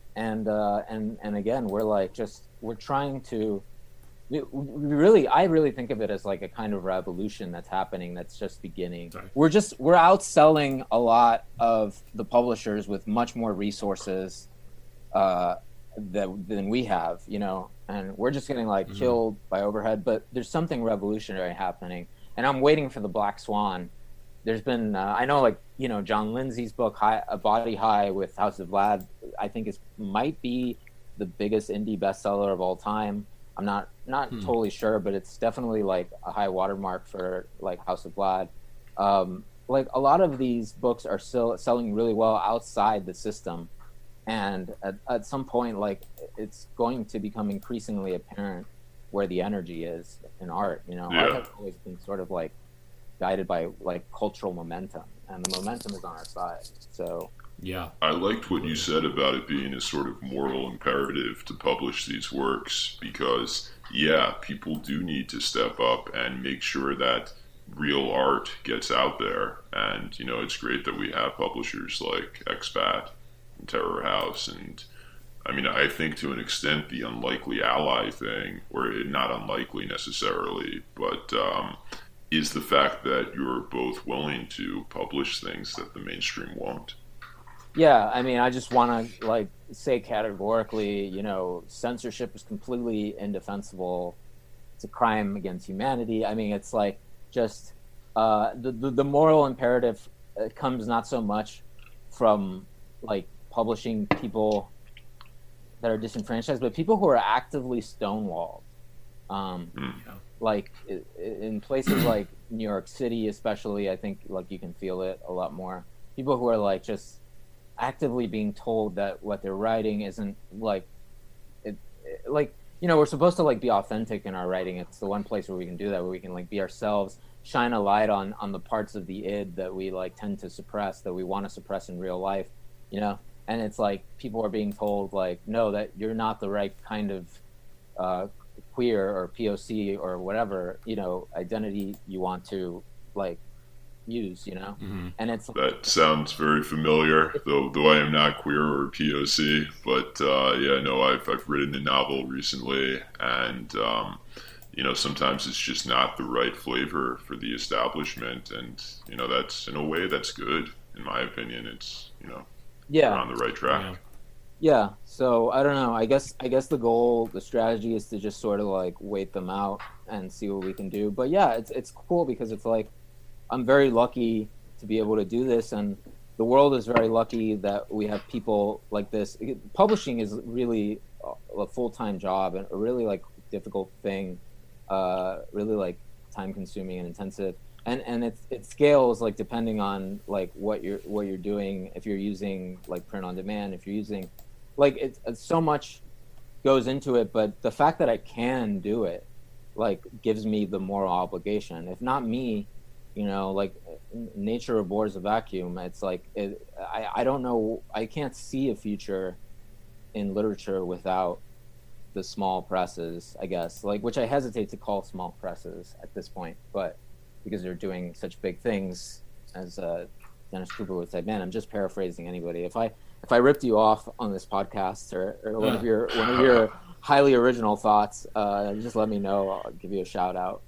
again, we're trying to, I really think of it as like a kind of revolution that's happening, that's just beginning. Sorry. We're outselling a lot of the publishers with much more resources than we have, and we're just getting killed by overhead. But there's something revolutionary happening, and I'm waiting for the black swan. There's been I know John Lindsay's book Body High with House of Vlad, I think might be the biggest indie bestseller of all time. I'm not totally sure, but it's definitely like a high watermark for like House of Vlad. Like a lot of these books are still selling really well outside the system, and at some point, like it's going to become increasingly apparent where the energy is in art. Art has always been sort of like guided by like cultural momentum, and the momentum is on our side. So yeah, I liked what you said about it being a sort of moral imperative to publish these works, because people do need to step up and make sure that real art gets out there. And it's great that we have publishers like ExPat and Terror House, and I think to an extent the unlikely ally thing, or not unlikely necessarily, but is the fact that you're both willing to publish things that the mainstream won't. Yeah, I just want to say categorically, censorship is completely indefensible. It's a crime against humanity. It's like just the moral imperative comes not so much from like publishing people that are disenfranchised, but people who are actively stonewalled. Like in places like New York City, especially, I think like you can feel it a lot more. People who are like just actively being told that what they're writing isn't like it we're supposed to like be authentic in our writing. It's the one place where we can do that, where we can like be ourselves, shine a light on the parts of the id that we like tend to suppress, that we want to suppress in real life, and it's like people are being told like, no, that you're not the right kind of queer or POC or whatever identity you want to like use, and it's that sounds very familiar, though I am not queer or POC, but I've written a novel recently, and sometimes it's just not the right flavor for the establishment, and that's in a way that's good, in my opinion. It's we're on the right track. Yeah, so I don't know. I guess the strategy is to just sort of like wait them out and see what we can do. But yeah, it's cool because it's like I'm very lucky to be able to do this, and the world is very lucky that we have people like this. Publishing is really a full-time job and a really like difficult thing, really like time-consuming and intensive. And it scales like depending on like what you're doing. If you're using like print on demand, if you're using like it's so much goes into it, but the fact that I can do it like gives me the moral obligation. If not me, like nature abhors a vacuum. It's like I don't know. I can't see a future in literature without the small presses, I guess, like which I hesitate to call small presses at this point, but because they're doing such big things, as Dennis Cooper would say. Man, I'm just paraphrasing anybody. If I ripped you off on this podcast or one of your highly original thoughts, just let me know. I'll give you a shout out.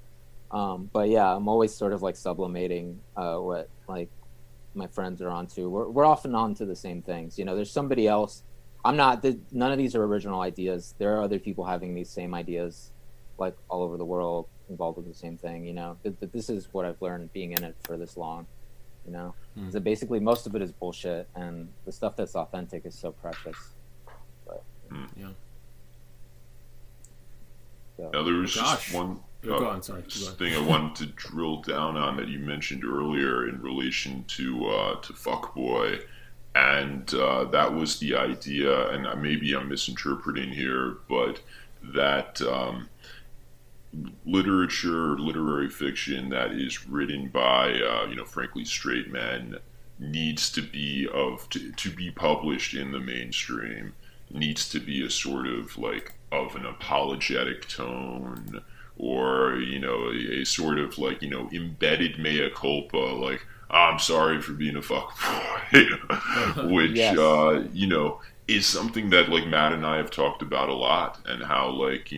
But yeah, I'm always sort of like sublimating what like my friends are onto. We're often onto the same things. There's somebody else. None of these are original ideas. There are other people having these same ideas, like all over the world, involved with the same thing. This is what I've learned being in it for this long. So basically most of it is bullshit, and the stuff that's authentic is so precious. But, yeah. So. Now there was Gosh. just one Go on, sorry. Go on. thing I wanted to drill down on that you mentioned earlier in relation to fuckboy, and that was the idea, and maybe I'm misinterpreting here, but that literary fiction that is written by frankly straight men needs to be to be published in the mainstream, needs to be a sort of like of an apologetic tone, or a sort of like embedded mea culpa, like, "Oh, I'm sorry for being a fuckboy," which Yes. is something that like Matt and I have talked about a lot, and how like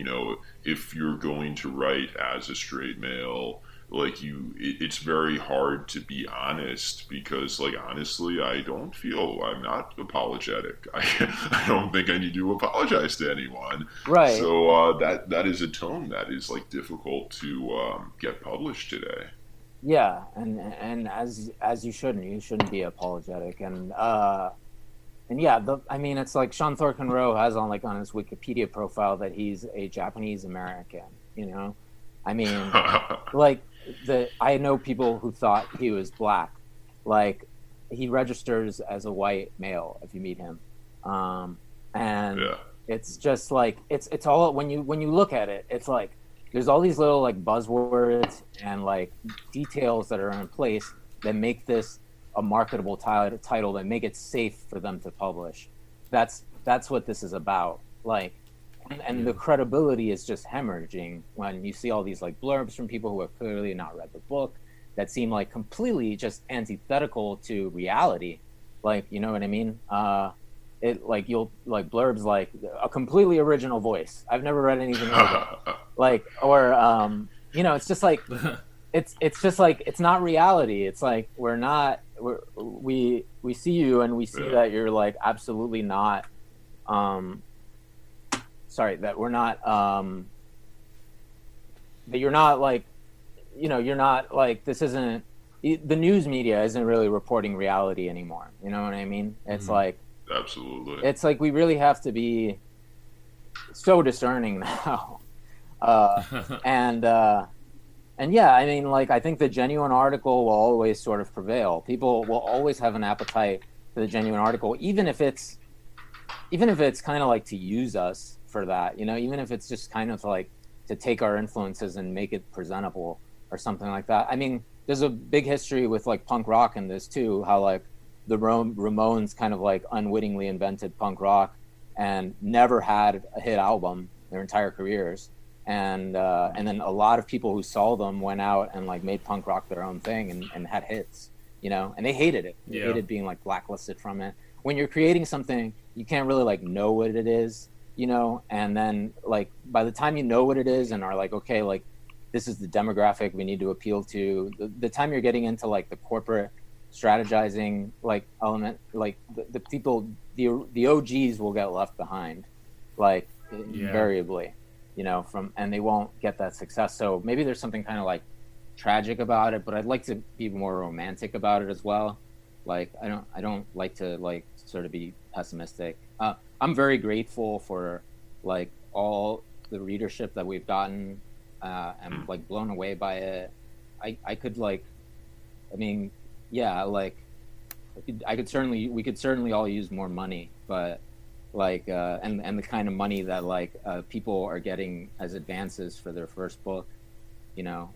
if you're going to write as a straight male, like it's very hard to be honest, because like honestly I'm not apologetic. I don't think I need to apologize to anyone, Right. so that is a tone that is like difficult to get published today. Yeah, and as you shouldn't be apologetic, and yeah, I mean, it's like Sean Thornton-Rowe has on his Wikipedia profile that he's a Japanese American. I mean, like I know people who thought he was black. Like, he registers as a white male if you meet him, and Yeah. it's just like it's all when you look at it, it's like there's all these little like buzzwords and like details that are in place that make this a marketable title, that make it safe for them to publish. That's what this is about. Like, and the credibility is just hemorrhaging when you see all these like blurbs from people who have clearly not read the book, that seem like completely just antithetical to reality. Like, you know what I mean? It like you'll like blurbs like a completely original voice. I've never read anything like it. Like, or it's just like it's just like it's not reality. It's like we see you and we see that you're like absolutely not that we're not that you're not like you're not like, this isn't, the news media isn't really reporting reality anymore. You know what I mean? It's like, absolutely, it's like we really have to be so discerning now. And yeah, I mean, like, I think the genuine article will always sort of prevail. People will always have an appetite for the genuine article, even if it's kind of like to use us for that, even if it's just kind of like to take our influences and make it presentable or something like that. I mean, there's a big history with like punk rock in this too, how like the Ramones kind of like unwittingly invented punk rock and never had a hit album their entire careers. And then a lot of people who saw them went out and like made punk rock their own thing and had hits, and they hated it. They hated being like blacklisted from it. When you're creating something, you can't really like know what it is, and then like by the time you know what it is and are like, okay, like this is the demographic we need to appeal to, the time you're getting into like the corporate strategizing like element, like the people, the OGs will get left behind, like invariably. And they won't get that success. So maybe there's something kind of like tragic about it, but I'd like to be more romantic about it as well. Like, I don't like to like sort of be pessimistic. I'm very grateful for like all the readership that we've gotten. I'm like blown away by it. I could like, I mean, yeah, like we could certainly all use more money, but like and the kind of money that like people are getting as advances for their first book,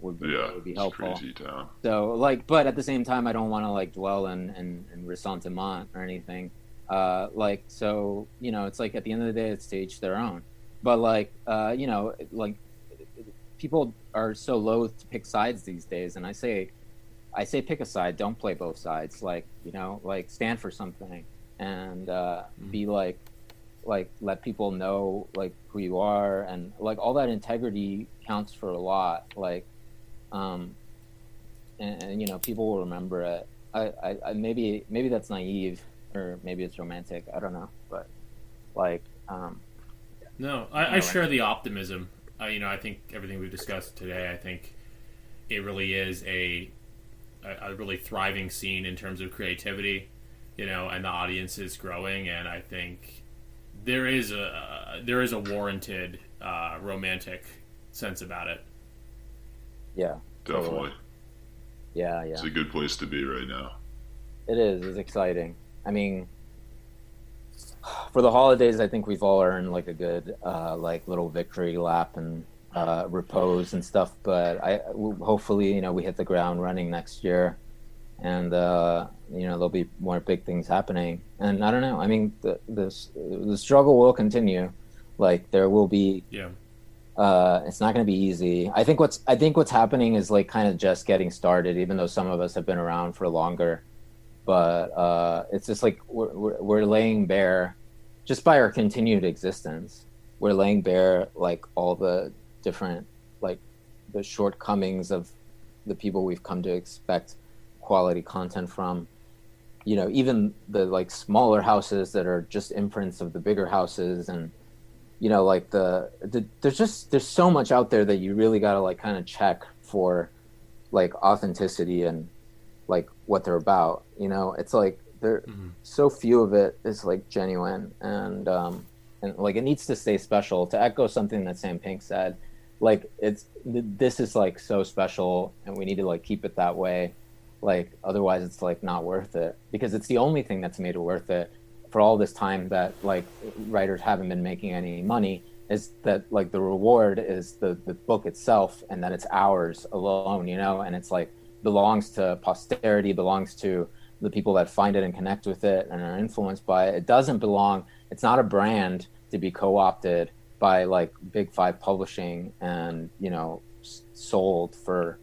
would be helpful. Crazy town. So like, but at the same time, I don't want to like dwell in ressentiment or anything. Like, so it's like at the end of the day, it's to each their own. But like like people are so loath to pick sides these days, and I say pick a side, don't play both sides. Like, like stand for something and be like let people know like who you are, and like all that integrity counts for a lot. Like and people will remember it. I maybe that's naive, or maybe it's romantic, I don't know, but like no, I share the optimism. I think everything we've discussed today, I think it really is a really thriving scene in terms of creativity, and the audience is growing, and I think there is a warranted romantic sense about it. Yeah, Definitely. totally. Yeah. It's a good place to be right now. It is. It's exciting. I mean, for the holidays, I think we've all earned like a good like little victory lap and repose and stuff. But hopefully, we hit the ground running next year, and there'll be more big things happening. And I don't know. I mean, the struggle will continue. Like there will be. Yeah. It's not going to be easy. I think what's happening is like kind of just getting started, even though some of us have been around for longer. But it's just like we're laying bare, just by our continued existence, we're laying bare like all the different, like the shortcomings of the people we've come to expect quality content from. Even the like smaller houses that are just imprints of the bigger houses, and like there's so much out there that you really got to like kind of check for like authenticity and like what they're about. It's like there so few of it is like genuine, and like it needs to stay special. To echo something that Sam Pink said, like this is like so special, and we need to like keep it that way. Like otherwise it's like not worth it, because it's the only thing that's made it worth it for all this time that like writers haven't been making any money, is that like the reward is the book itself, and that it's ours alone, and it's like belongs to posterity, belongs to the people that find it and connect with it and are influenced by it. It doesn't belong, it's not a brand to be co-opted by like big five publishing and sold for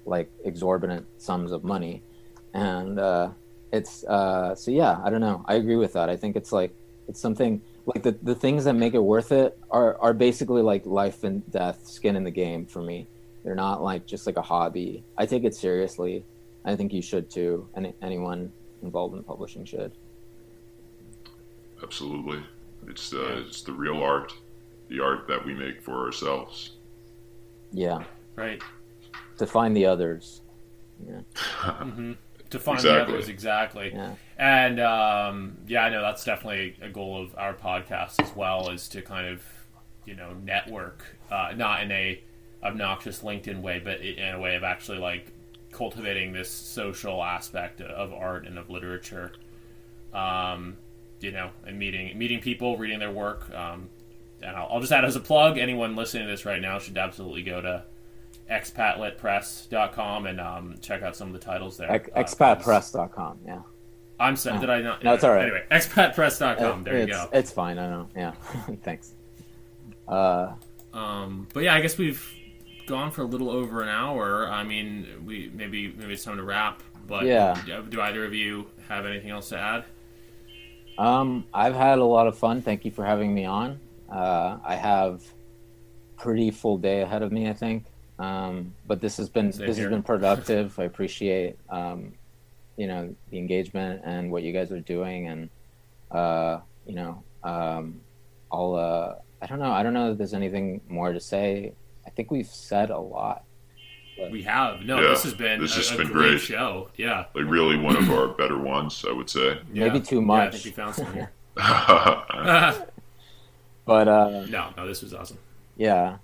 like exorbitant sums of money. And it's so yeah, I don't know, I agree with that. I think it's like it's something like the things that make it worth it are basically like life and death, skin in the game for me. They're not like just like a hobby. I take it seriously. I think you should too, and anyone involved in publishing should. Absolutely. It's the real art, the art that we make for ourselves. Yeah. Right. To find the others. Yeah. To find Exactly. the others, exactly. Yeah. And I know that's definitely a goal of our podcast as well, is to kind of network, not in a obnoxious LinkedIn way, but in a way of actually like cultivating this social aspect of art and of literature, and meeting people, reading their work. And I'll just add as a plug, anyone listening to this right now should absolutely go to expatletpress.com and check out some of the titles there. Expatpress.com, yeah. I'm sorry, did I not? No, it's all right. Anyway, expatpress.com, there you go. It's fine, I know, yeah. Thanks. But yeah, I guess we've gone for a little over an hour. I mean, maybe it's time to wrap, but yeah. Do either of you have anything else to add? I've had a lot of fun. Thank you for having me on. I have pretty full day ahead of me, I think. But this has been productive. I appreciate the engagement and what you guys are doing, and I don't know if there's anything more to say. I think we've said a lot. We have. No, Yeah, this has been a great show. Yeah. Like really one of our better ones, I would say. Yeah. Maybe too much. Yeah, I think we found some here. But no, this was awesome. Yeah.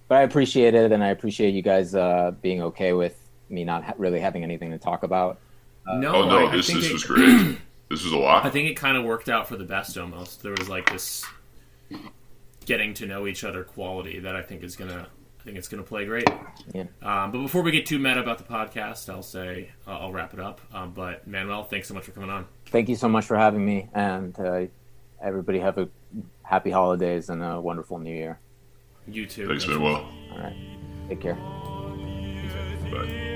But I appreciate it, and I appreciate you guys being okay with me not really having anything to talk about. This was great. This was a lot. I think it kind of worked out for the best almost. There was like this getting to know each other quality that I think it's gonna play great. Yeah. But before we get too meta about the podcast, I'll say I'll wrap it up. But Manuel, thanks so much for coming on. Thank you so much for having me, and everybody have a happy holidays and a wonderful New Year. You too. Thanks, Manuel. All right. Take care. Bye.